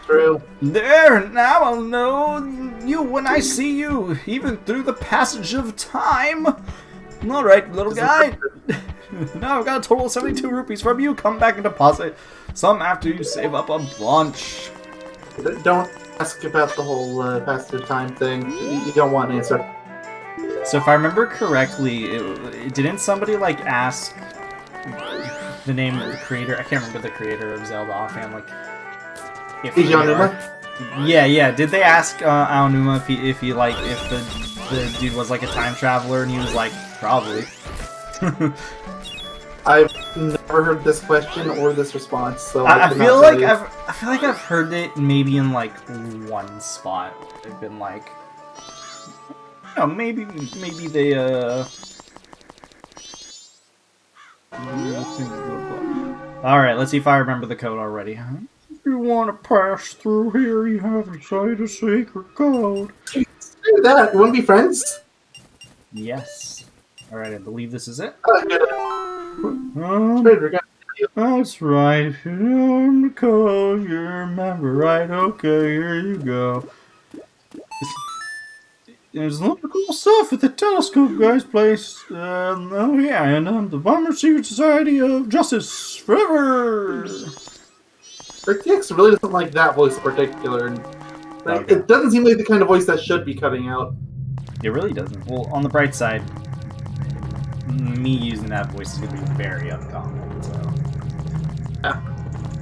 True. There, now I'll know you when I see you, even through the passage of time. Alright, little guy. Now I've got a total of 72 rupees from you. Come back and deposit some after you save up a bunch. Don't ask about the whole passage of time thing. You don't want an answer. So if I remember correctly, didn't somebody like ask the name of the creator? I can't remember the creator of Zelda offhand. Like, if yeah. Did they ask Aonuma if the dude was like a time traveler, and he was like, probably. I've never heard this question or this response, so I feel like I've heard it maybe in like one spot. They've been like, you know, maybe they Alright, let's see if I remember the code already. If you want to pass through here, you have to say the secret code. Do that. You want to be friends? Yes. Alright, I believe this is it. That's right. If you know the code, you remember, right? Okay, here you go. There's a lot of cool stuff at the telescope guy's place. Oh yeah, and the Bomber Secret Society of Justice forever. RTX really doesn't like that voice in particular. And Okay. It doesn't seem like the kind of voice that should be cutting out. It really doesn't. Well, on the bright side, me using that voice is going to be very uncommon. So. Yeah.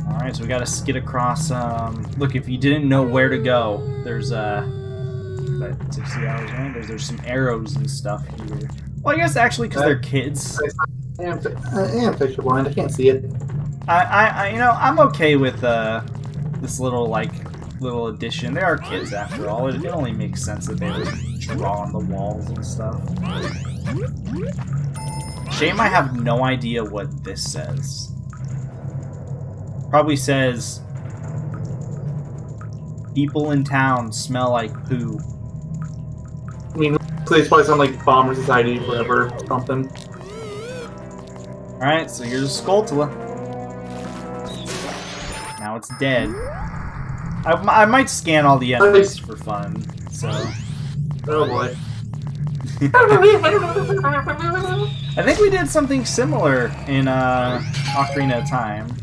Alright, so we got to skid across. Look, if you didn't know where to go, there's But 60 hours in, there's some arrows and stuff here. Well, I guess actually because they're kids. I am picture blind. I can't see it. I'm okay with this little addition. They are kids after all. It only makes sense that they would draw on the walls and stuff. Shame I have no idea what this says. Probably says, people in town smell like poo. I mean, they probably sound like Bomber Society forever, something. Alright, so here's a Skulltula. Now it's dead. I might scan all the enemies for fun, so... Oh boy. I think we did something similar in Ocarina of Time.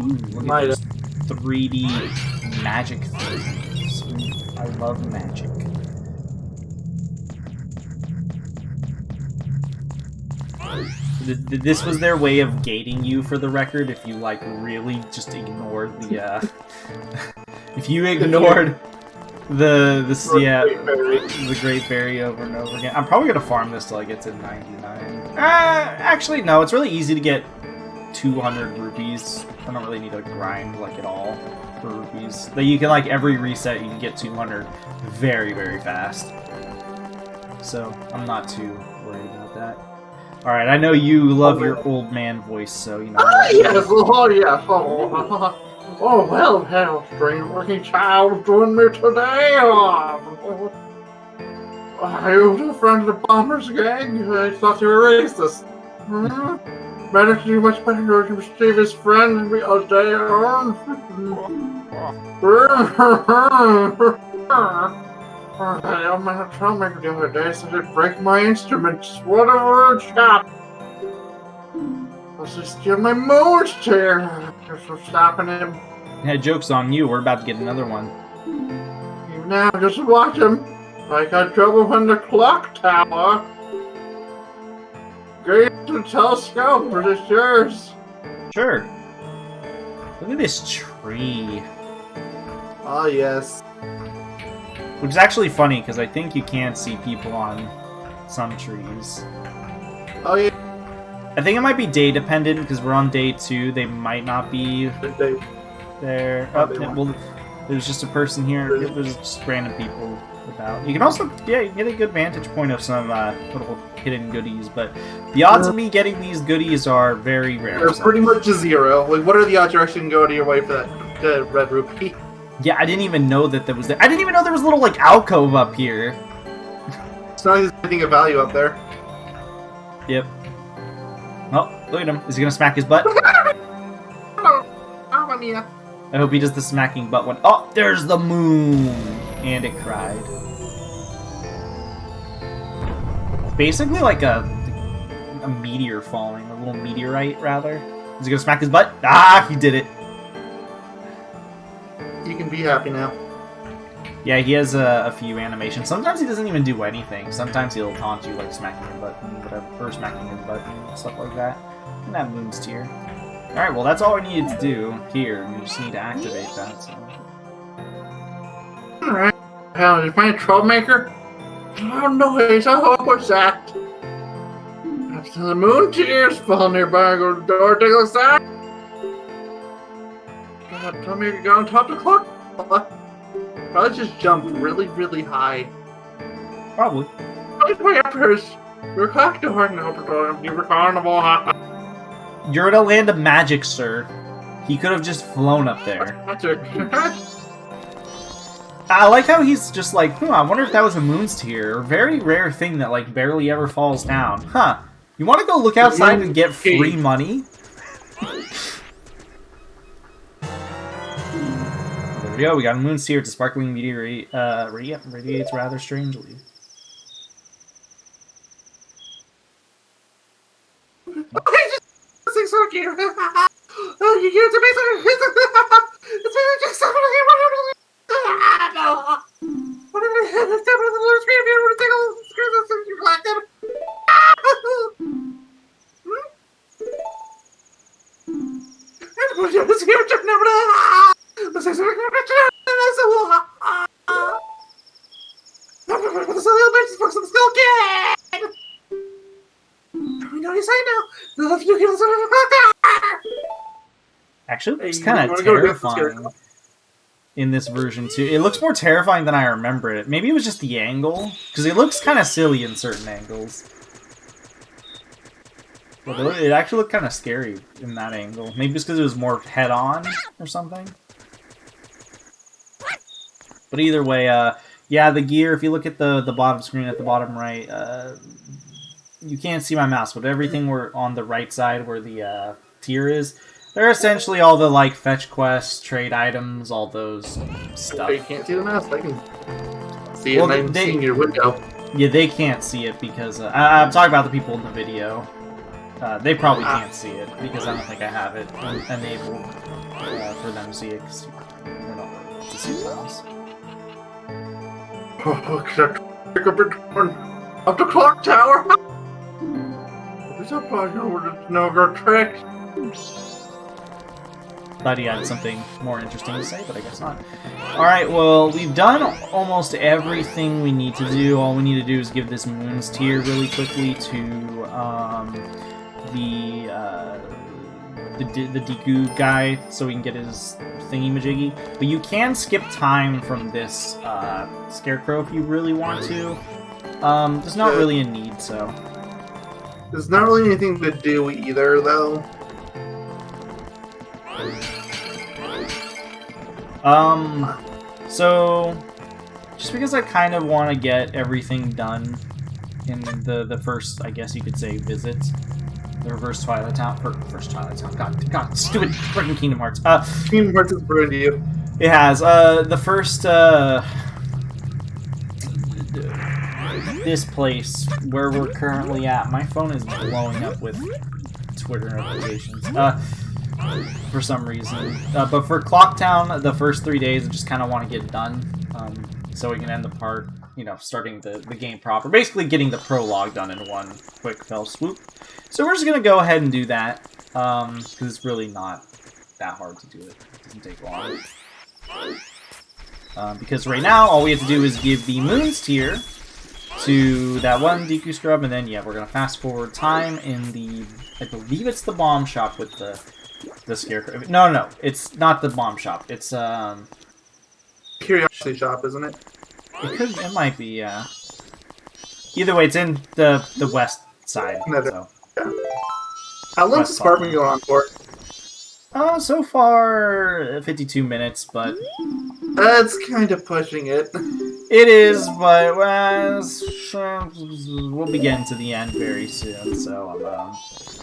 Ooh, look at those 3D magic things. Ooh, I love magic. This was their way of gating you, for the record, if you, like, really just ignored the, if you ignored the Great Berry over and over again. I'm probably gonna farm this till I get to 99. Actually, no, it's really easy to get 200 rupees. I don't really need to grind, like, at all for rupees. But you can, like, every reset, you can get 200 very, very fast. So, I'm not too worried about that. Alright, I know you love your old man voice, so, you know. Yes, oh, yes. Oh, well, how strange looking child doing me today. I was a friend of the Bomber's gang. I thought they were racist. Managed to do much better to receive his friend and be a day on. I'm in a troublemaker the other day, so they break my instruments. What a rude chap! Let's just steal my mood chair. Just for stopping him. Yeah, joke's on you. We're about to get another one. You now just watch him. I got trouble in the clock tower. Great to telescope, but it's yours. Sure. Look at this tree. Oh, yes. Which is actually funny, because I think you can see people on some trees. Oh, yeah. I think it might be day dependent, because we're on day 2. They might not be there. Oh, well, there's just a person here. There's just random people about. You can also, yeah, get a good vantage point of some little hidden goodies, but the odds of me getting these goodies are very rare. They're pretty much a 0. Like, what are the odds you're actually going to go to your way for that red rupee? Yeah, I didn't even know that was there. I didn't even know there was a little, like, alcove up here. It's not like there's anything of value up there. Yep. Oh, look at him. Is he gonna smack his butt? I hope he does the smacking butt one. Oh, there's the moon! And it cried. Basically like a meteor falling. A little meteorite, rather. Is he gonna smack his butt? Ah, he did it. You can be happy now. Yeah, he has a few animations. Sometimes he doesn't even do anything. Sometimes he'll taunt you, like smacking your butt and whatever, or smacking his butt and stuff like that. And that moon's tier. Alright, well that's all we needed to do here. We just need to activate that, so... Alright. Hell, did you find a troublemaker? Oh no, it's a hopeless act. After the moon tears fall nearby, go to the door, take a side. God, tell me you got on top of the clock. Probably just jumped really, really high. Probably. Where's my uppers? We're clock door and open door. You were carnival. You're in a land of magic, sir. He could have just flown up there. Magic. I like how he's just like, I wonder if that was a moon's tear. A very rare thing that, like, barely ever falls down. Huh. You want to go look outside and get free money? There we go. We got a moon's tear. It's a sparkling meteor radiates rather strangely. It's so cute. Oh, you get to me. It's just something. What did I have? It's the little screen. If you want to take a little screen, you like them. Actually, it's Hey, kind you of wanna go get the terrifying in this version too. It looks more terrifying than I remember it. Maybe it was just the angle, because it looks kind of silly in certain angles. But it actually looked kind of scary in that angle. Maybe just because it was more head-on or something. But either way, yeah, the gear, if you look at the bottom screen at the bottom right, you can't see my mouse, but everything on the right side where the tier is, they're essentially all the, like, fetch quests, trade items, all those stuff. You can't see the mouse. I can see it, and I'm seeing your window. Yeah, they can't see it because... I'm talking about the people in the video. They probably can't see it, because I don't think I have it enabled for them to see it, because we're not able to see the mouse. Oh, can I pick up a turn up the clock tower? Is that probably no good trick? Thought he had something more interesting to say, but I guess not. Alright, well, we've done almost everything we need to do. All we need to do is give this Moons tier really quickly to the Deku guy, so we can get his thingy-majiggy. But you can skip time from this Scarecrow if you really want to. There's not really a need, so... There's not really anything to do either, though. So... Just because I kind of want to get everything done in the first, I guess you could say, visit. The reverse Twilight Town. First Twilight Town. God, stupid freaking Kingdom Hearts. Kingdom Hearts has ruined you. It has. The first, this place where we're currently at. My phone is blowing up with Twitter notifications. For some reason. But for Clocktown, the first 3 days, I just kind of want to get done. So we can end the part, you know, starting the game proper. Basically getting the prologue done in one quick fell swoop. So we're just going to go ahead and do that, because it's really not that hard to do it. It doesn't take long. Because right now, all we have to do is give the Moons tier to that one Deku Scrub, and then, yeah, we're going to fast forward time in the, I believe it's the bomb shop with the Scarecrow. No, it's not the bomb shop. It's, Curiosity shop, isn't it? It might be, yeah. Either way, it's in the west side, so... Yeah. How long's this part been going on for? So far, 52 minutes, but... That's kind of pushing it. It is, but we'll be getting to the end very soon, so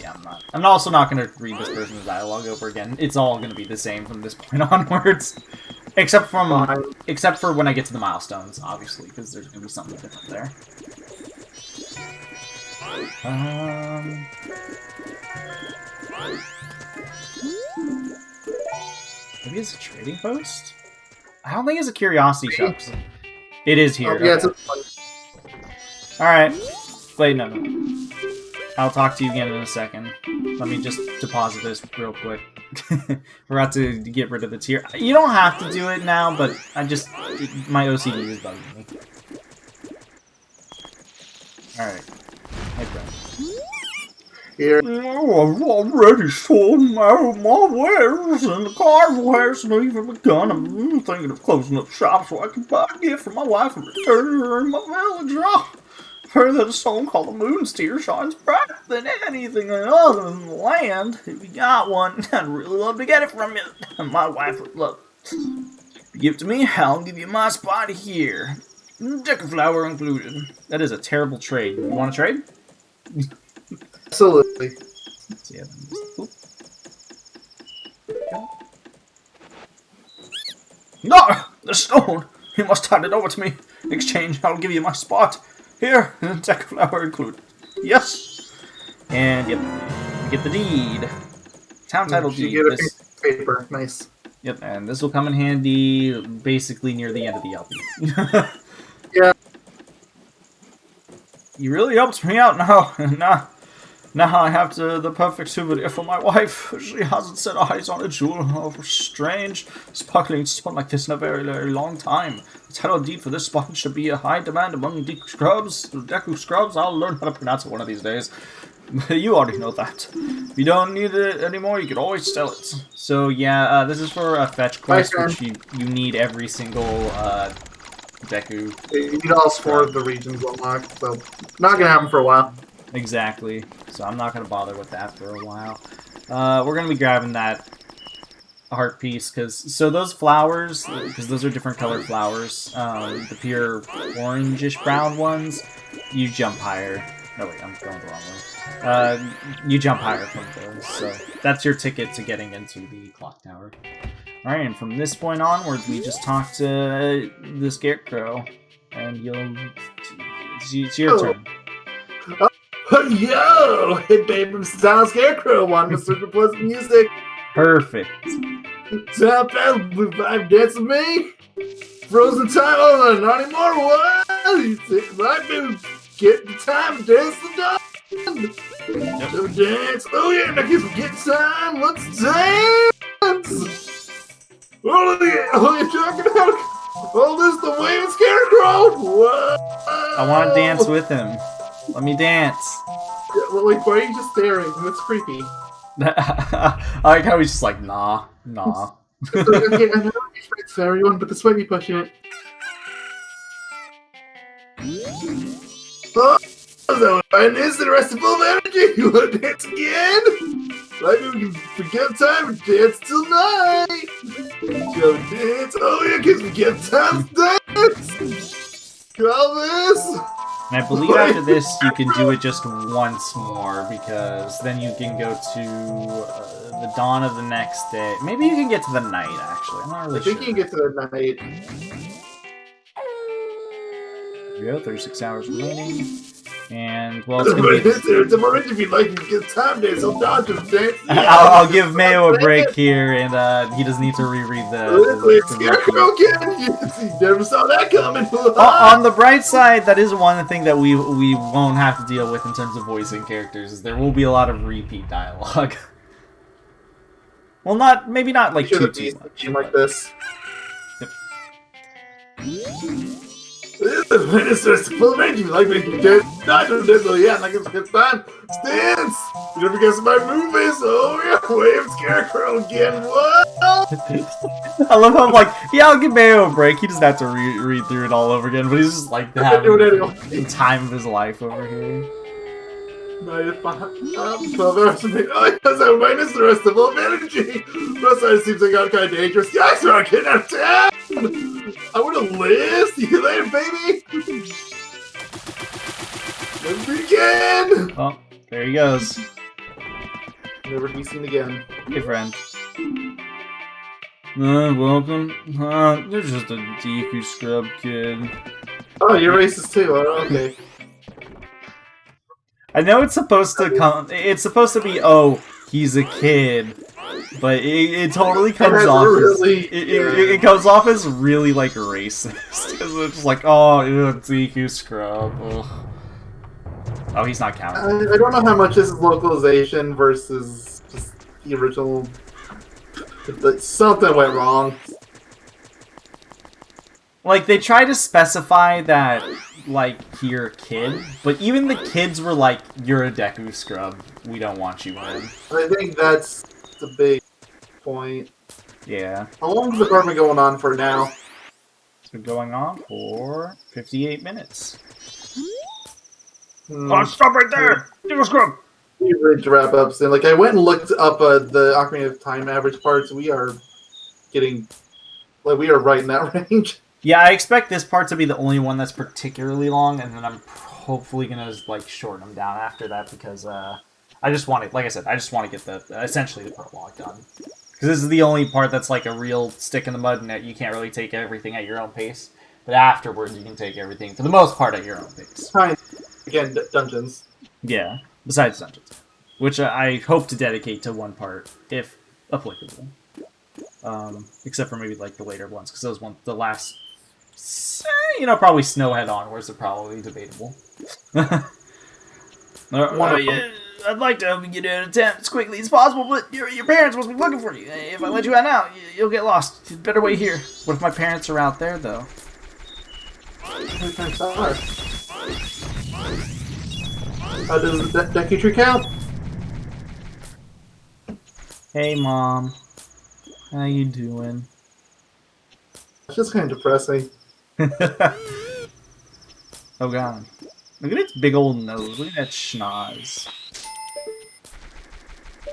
yeah, I'm also not going to read this person's dialogue over again. It's all going to be the same from this point onwards. Except for when I get to the milestones, obviously, because there's going to be something different there. Maybe it's a trading post? I don't think it's a curiosity shop. It is here. Yeah, okay. Alright. Wait, no. I'll talk to you again in a second. Let me just deposit this real quick. Forgot to get rid of the tier. You don't have to do it now, but my OCD is bugging me. Alright. Hey, bro. Here. Oh, I've already sold my wares, and the carnival hasn't even begun. I'm thinking of closing up shop so I can buy a gift for my wife and return her in my village. I've heard that a stone called the Moon's Tear shines brighter than anything other than the land. If you got one, I'd really love to get it from you. And my wife would love it. If you give it to me, I'll give you my spot here. Deck of flower included. That is a terrible trade. You want to trade? Absolutely. So yeah, no! The stone! You must hand it over to me. In exchange, I'll give you my spot. Here, deck of flower included. Yes! And, yep, we get the deed. Town title deed. You get a piece of paper. Nice. Yep, and this will come in handy basically near the end of the LP. Yeah. You really helped me out now. Now I have the perfect souvenir for my wife. She hasn't set eyes on a jewel of strange, sparkling stone like this in a very, very long time. The title deed for this spot should be a high demand among Deku Scrubs. I'll learn how to pronounce it one of these days. You already know that. If you don't need it anymore, you can always sell it. So yeah, this is for a fetch quest, which you need every single Deku. You need all 4 of the regions unlocked, so not gonna happen for a while. Exactly. So I'm not gonna bother with that for a while. We're gonna be grabbing that heart piece because those flowers, because those are different colored flowers. The pure orangish brown ones, you jump higher. Oh wait, I'm going the wrong way. You jump higher from those, so that's your ticket to getting into the clock tower. Alright, and from this point onwards, we just talk to the Scarecrow, and it's your turn. Yo! Hey baby, I'm Donald Scarecrow, wanting to search for pleasant music. Perfect. Top out, blue vibe, dance with me. Frozen time, oh, not anymore, what? You think my baby, get the time, dance the dawn. So dance, oh yeah, now kids, get time, let's dance. Oh, you're talking about all this, the wave Scarecrow. What? I want to dance with him. Let me dance. Yeah, well, like, why are you just staring? That's creepy. I like how he's just like, nah. Okay, I know it's for everyone, but this might be pushing it. Oh, so an instant rest of full energy. You want to dance again? Maybe we can forget time and dance till night. Go dance. Oh yeah, kids, forget time to dance. Call this. And I believe after this, you can do it just once more, because then you can go to the dawn of the next day. Maybe you can get to the night, actually. I'm not really sure. I think you can get to the night. There we go, 36 hours remaining. And, well, it's going to be... If you'd like to get time dance, I'll dodge and dance. I'll give Mayo a break here, and he doesn't need to reread the Scarecrow again! You never saw that coming! On the bright side, that is one thing that we won't have to deal with in terms of voicing characters, is there will be a lot of repeat dialogue. Well, maybe not like too much. Like this. Yep. It's full of energy, like making dance. Yeah, like it's a good time. Dance! You never guess my movies. Oh yeah, wave Scarecrow again. What? I love how I'm like, yeah, I'll give Mayo a break. He doesn't have to read through it all over again, but he's just like having the time of his life over here. 12 hours a day. Oh, yes, I minus the rest of all energy. Plus, it seems like I'm kind of dangerous. Yes, we're getting out of town. I want to live. See you later, baby. Let's begin. Oh, there he goes. Never to be seen again. Hey, friend. Welcome. You're just a Deku scrub kid. Oh, you're racist too. Oh, okay. I know it's supposed to come. It's supposed to be, oh, he's a kid, but it totally comes off. It comes off as really like racist, because it's just like, oh, Deku scrub. Ugh. Oh, he's not counting. I don't know how much this is localization versus just the original. Something went wrong. Like, they try to specify that, like, you're a kid, but even the kids were like, you're a Deku scrub, we don't want you in. I think that's the big point. Yeah. How long is the part going on for now? It's been going on for 58 minutes. Oh, stop right there! Deku scrub! We're ready to wrap up soon. Like, I went and looked up the Ocarina of Time average parts. We are getting... Like, we are right in that range. Yeah, I expect this part to be the only one that's particularly long, and then I'm hopefully gonna like shorten them down after that, because I just want to, like I said, I just want to get essentially the prologue done, because this is the only part that's like a real stick in the mud, and that you can't really take everything at your own pace. But afterwards, you can take everything for the most part at your own pace. Again, dungeons. Yeah, besides dungeons, which I hope to dedicate to one part if applicable. Except for maybe like the later ones, because those ones, the last. Probably Snowhead onwards are probably debatable. Yeah, I'd like to help you get out of town as quickly as possible, but your parents must be looking for you. If I let you out now, you'll get lost. You'd better wait here. What if my parents are out there, though? How does the Deku Tree count? Hey, Mom. How you doing? It's just kind of depressing. Oh god. Look at its big old nose. Look at that schnoz.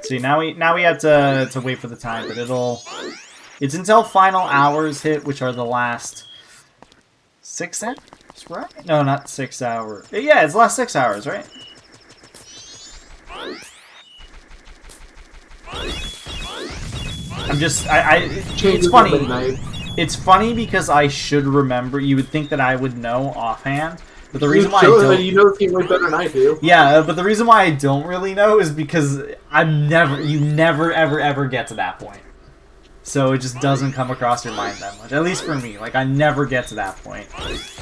See, now we have to wait for the time, but it's until final hours hit, which are the last 6 hours, right? No, not 6 hours. Yeah, it's the last 6 hours, right? I'm just it's funny. It's funny because I should remember. You would think that I would know offhand, but the reason why I don't, you know the game way better than I do. Yeah, but the reason why I don't really know is because you never ever get to that point. So it just doesn't come across your mind that much. At least for me, like I never get to that point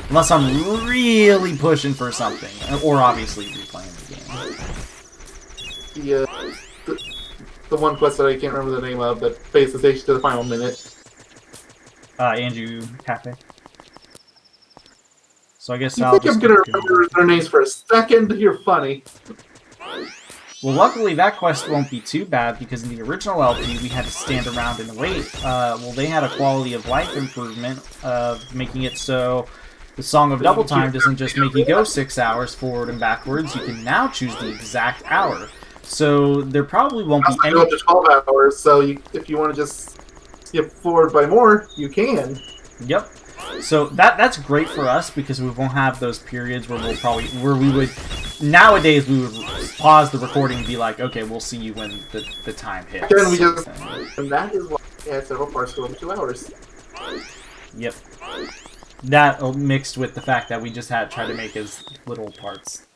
unless I'm really pushing for something, or obviously replaying the game. Yeah, the one quest that I can't remember the name of that takes the station to the final minute. Andrew Cafe. So I guess you I'll think just I'm gonna remember their names for a second? You're funny. Well, luckily that quest won't be too bad because in the original LP we had to stand around and wait. Well, they had a quality of life improvement of making it so the Song of Double Time doesn't just make you go 6 hours forward and backwards. You can now choose the exact hour. So there probably won't be any. Up to 12 hours. So if you want to just skip forward by more, you can. Yep. So that's great for us because we won't have those periods where we would nowadays we would pause the recording and be like, okay, we'll see you when the time hits. And that is why we had several parts go over 2 hours. Yep. That mixed with the fact that we just had tried to make as little parts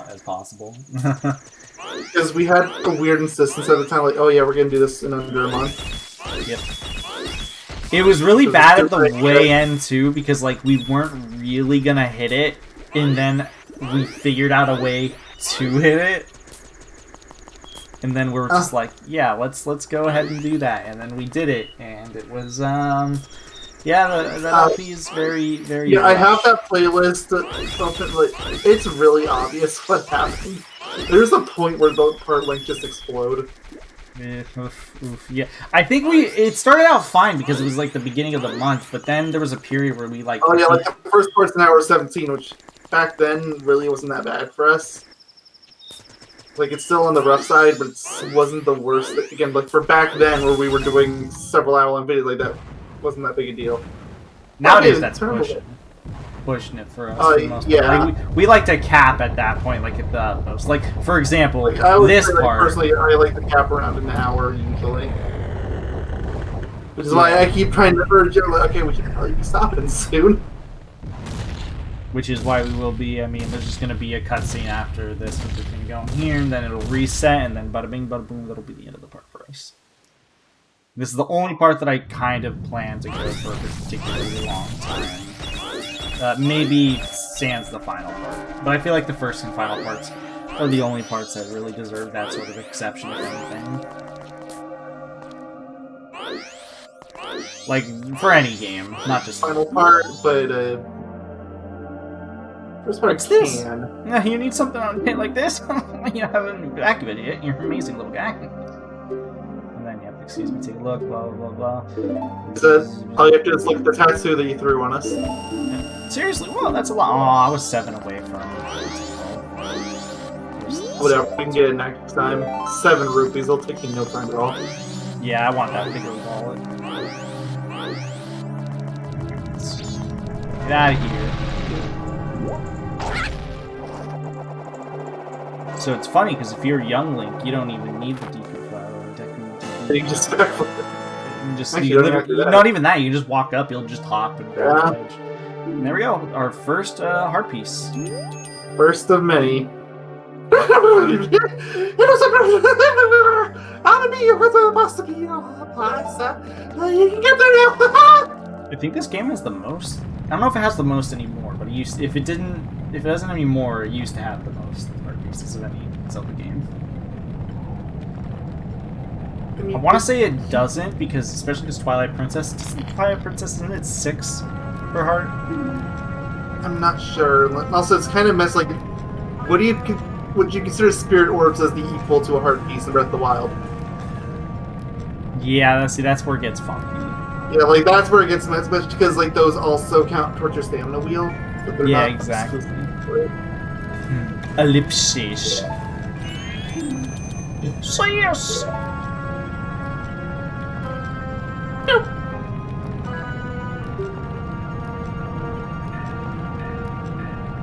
as possible. Because we had a weird insistence at the time, like, oh yeah, we're gonna do this in under a month. Yep. It was really bad at the way end too, because like we weren't really gonna hit it, and then we figured out a way to hit it, and then we were just like, yeah, let's go ahead and do that, and then we did it, and it was yeah, the LP is very yeah. I have that playlist. Something like it's really obvious what happened. There's a point where the part length just explode. Yeah, I think it started out fine because it was like the beginning of the month, but then there was a period where we like. Oh yeah, like the first part's an hour 17, which back then really wasn't that bad for us. Like it's still on the rough side, but it wasn't the worst. Again, like for back then where we were doing several hour-long videos like that, wasn't that big a deal. Nowadays, that's pushing it for us. For the most yeah, like, we like to cap at that point, like at the utmost. Like for example, like, this part. Personally, I like to cap around an hour usually, which is why I keep trying to urge you. Like, okay, we should probably be stopping soon. Which is why we will be. I mean, there's just going to be a cutscene after this, which is going to go in here, and then it'll reset, and then bada bing, bada boom. That'll be the end of the part for us. This is the only part that I kind of plan to go for a particularly long time. Maybe sans the final part. But I feel like the first and final parts are the only parts that really deserve that sort of exception, if anything. Like, for any game, not just... Final part, but, first part What's this? Yeah, you need something on a pit like this? You haven't activated it. You're an amazing little guy. And then you have to, excuse me, take a look, blah, blah, blah. All you have to do is look at the tattoo that you threw on us. Seriously? Well, that's a lot. Oh, I was 7 away from it. Whatever, we can get it next time. 7 rupees, it'll take you no time at all. Yeah, I want that bigger wallet. Get out of here. So it's funny, because if you're young Link, you don't even need the Deku Flower. You can just not even that, you can just walk up, you'll just hop and grab the edge. And there we go, our first heart piece. First of many. I think this game has the most. I don't know if it has the most anymore, but if it doesn't anymore, it used to have the most heart pieces of any Zelda game. I want to say it doesn't, because especially because Twilight Princess, isn't it 6 per heart? I'm not sure. Also, it's kind of messed. Like, what do you would you consider spirit orbs as the equal to a heart piece in Breath of the Wild? Yeah, see, that's where it gets funky. Yeah, like that's where it gets messed, especially because like those also count towards your stamina wheel. But they're Yeah, not exactly. specific. Ellipses. So yes.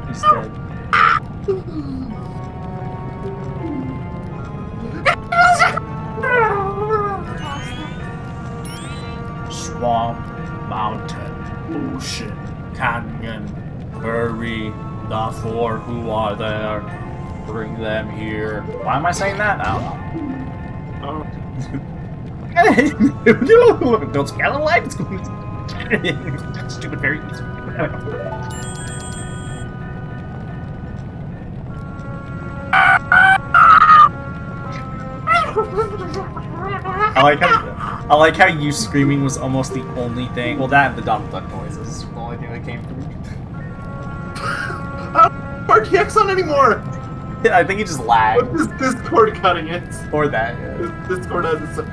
He's dead. Swamp, mountain, ocean, canyon, hurry, the four who are there, bring them here. Why am I saying that? I don't know. Don't scare the light. Stupid fairy. I like how you screaming was almost the only thing. Well, that and the Donald Duck noises is the only thing that came through. I don't have RTX on anymore! I think he just lagged. What is Discord cutting it? Or that. Yeah. Discord has it.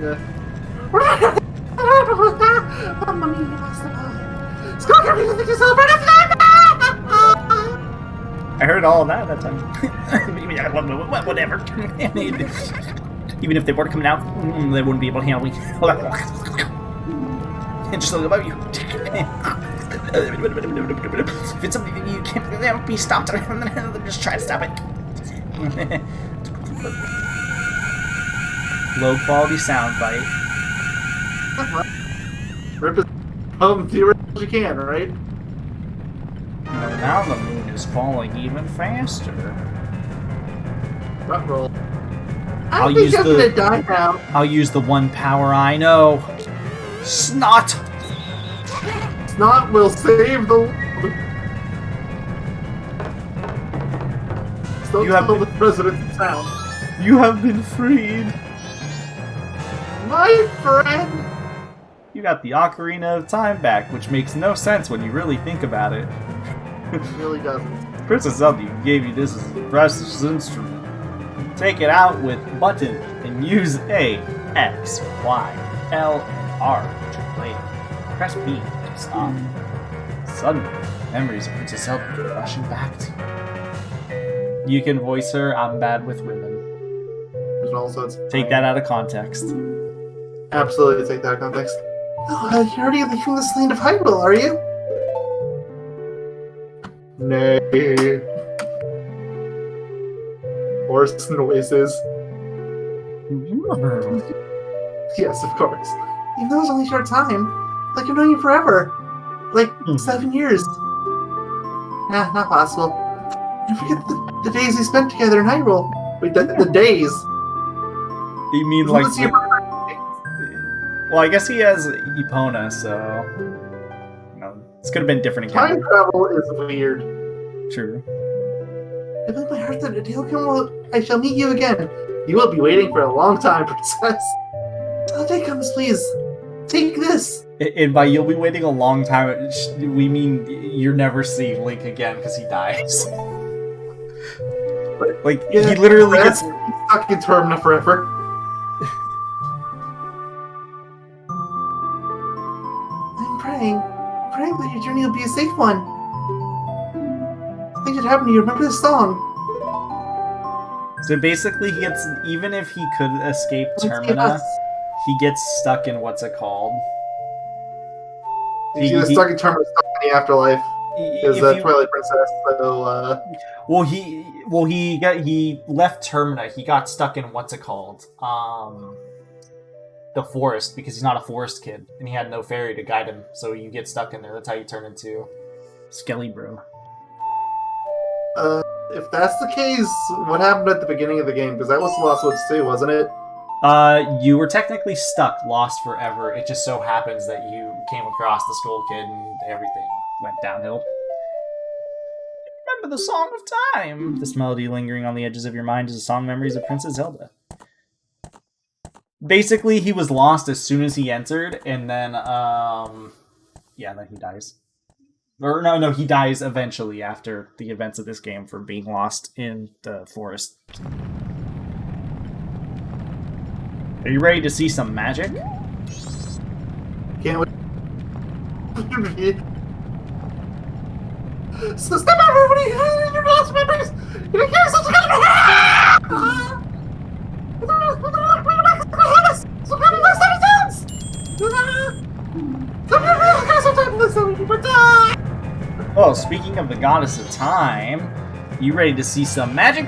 Yeah. Mamma mia, basta mai. Scocca, mi think you celebrate a I heard all of that time. Whatever. Even if they were coming out, they wouldn't be able to handle me. Just a little about you. If it's something that you can't be stopped, just try to stop it. Low quality soundbite. Rip it home theoretically as you can, right? Now the moon is falling even faster. Rut roll. I'll I think use I'm the- gonna die now. I'll use the one power I know. Snot! Snot will save the world. Still You have tell been- the president's sound. You have been freed! My friend! You got the Ocarina of Time back, which makes no sense when you really think about it. It really doesn't. Princess Zelda gave you this as a precious instrument. Take it out with button and use A, X, Y, L, and R to play. Press B to stop. Suddenly, memories of Princess Zelda are rushing back to you. You can voice her, I'm bad with women. There's also it's Take that out of context. absolutely take that out of context. Oh, you're already leaving this land of Hyrule, are you? Nay. Horse noises. Yes, of course. Even though it was only a short time, like I've known you forever. Like 7 years. Nah, not possible. I forget the days we spent together in Hyrule. Wait, the days. You mean like... Let's see if- Well, I guess he has Epona, so... No, this could have been different Time again. travel is weird. True. I believe my heart that a day will come I shall meet you again. You will be waiting for a long time, princess. Till the day comes, please. Take this. And by you'll be waiting a long time, we mean you're never seeing Link again because he dies. Like, Yeah, he literally He's gets... stuck in Termina forever. I'm praying that your journey will be a safe one. Something should happen to you. Remember this song. So basically, he gets... Even if he could escape Termina, Yes. he gets stuck in what's it called? He's either stuck in Termina, stuck in the afterlife. Is If you- Twilight Princess? So Well, he left Termina. He got stuck in what's it called? The forest, because he's not a forest kid, and he had no fairy to guide him. So you get stuck in there. That's how you turn into Skelly Bro. if that's the case, what happened at the beginning of the game? Because that was Lost Woods too, wasn't it? You were technically stuck, lost forever. It just so happens that you came across the Skull Kid, and everything went downhill. Remember the Song of Time. This melody lingering on the edges of your mind is a song memories of Princess Zelda. Basically, he was lost as soon as he entered, and then, then he dies. Or no, he dies eventually after the events of this game for being lost in the forest. Are you ready to see some magic? Can't wait. So step out, everybody! Your lost members! You don't care, so Oh, speaking of the goddess of time, you ready to see some magic?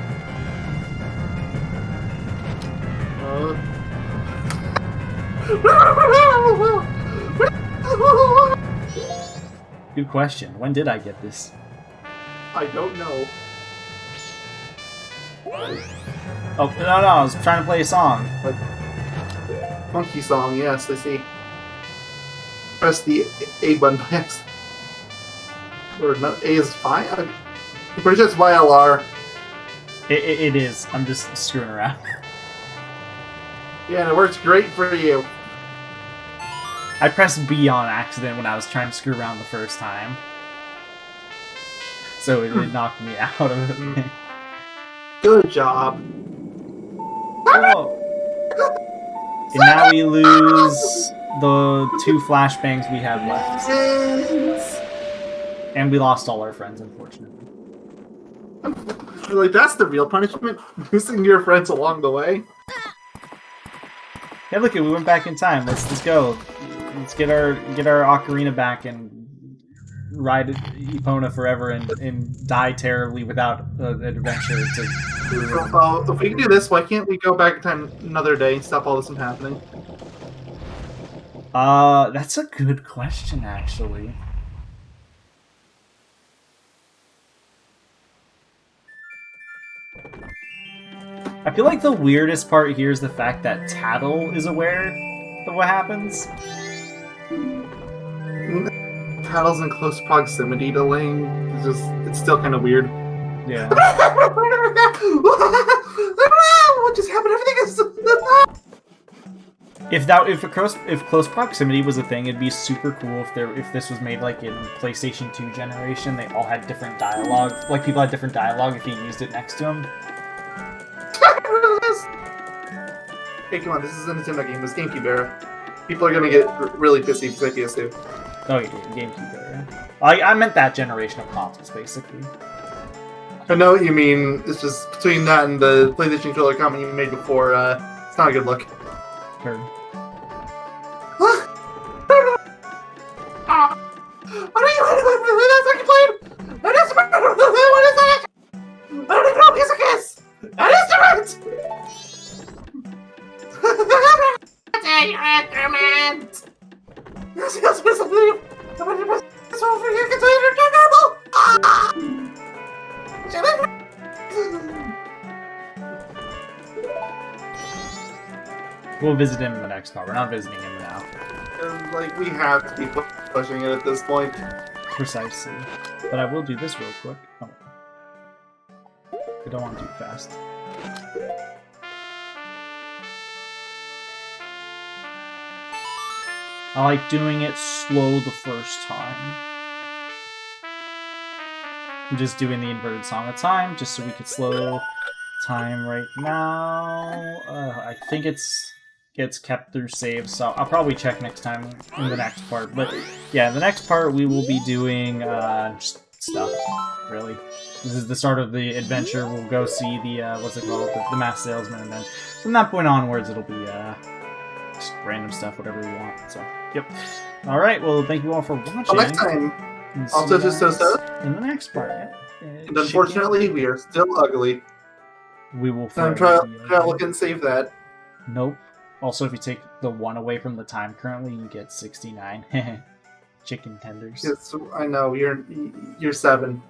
Good question. When did I get this? I don't know. Oh, no, I was trying to play a song. Funky song, yes, I see. Press the A button by accident. Or no, A is fine? I'm pretty sure it's YLR. It is. I'm just screwing around. Yeah, and it works great for you. I pressed B on accident when I was trying to screw around the first time. So it knocked me out of it. Good job. Oh. And now we lose the 2 flashbangs we had left. And we lost all our friends, unfortunately. Like, that's the real punishment? Losing your friends along the way? Yeah, look, we went back in time. Let's go. Let's get our ocarina back and ride Epona forever and die terribly without an adventure to. Well, if we can do this, why can't we go back in time another day and stop all this from happening? That's a good question, actually. I feel like the weirdest part here is the fact that Tattle is aware of what happens. Tattle's in close proximity to Ling. It's still kind of weird. Yeah. What just happened? Everything is. If close proximity was a thing, it'd be super cool if this was made like in PlayStation 2 generation. They all had different dialogue. Like people had different dialogue if you used it next to them. Hey, come on! This is a Nintendo game. This GameCube era. People are gonna get really pissy for PS2. Oh yeah, GameCube era. I meant that generation of consoles, basically. I know what you mean. It's just between that and the PlayStation controller comment you made before. It's not a good look. Heard. What are you doing? That's like you played. What is that? I don't even know. Music is an instrument. We'll visit him in the next part. We're not visiting him now. Like, we have to be pushing it at this point. Precisely. But I will do this real quick. Oh. I don't want to do it fast. I like doing it slow the first time. I'm just doing the inverted song of time, just so we could slow time right now. I think it's kept through saves, so I'll probably check next time in the next part. But yeah, in the next part we will be doing just stuff, really. This is the start of the adventure. We'll go see the, what's it called? The masked salesman, and then from that point onwards it'll be, just random stuff, whatever we want. So, yep. Alright, well, thank you all for watching. Well, next time, also just in the next part. And unfortunately, we are still ugly. We will I'm trying to look and save that. Nope. Also, if you take the 1 away from the time currently, you get 69. Chicken tenders. Yes, I know, you're 7.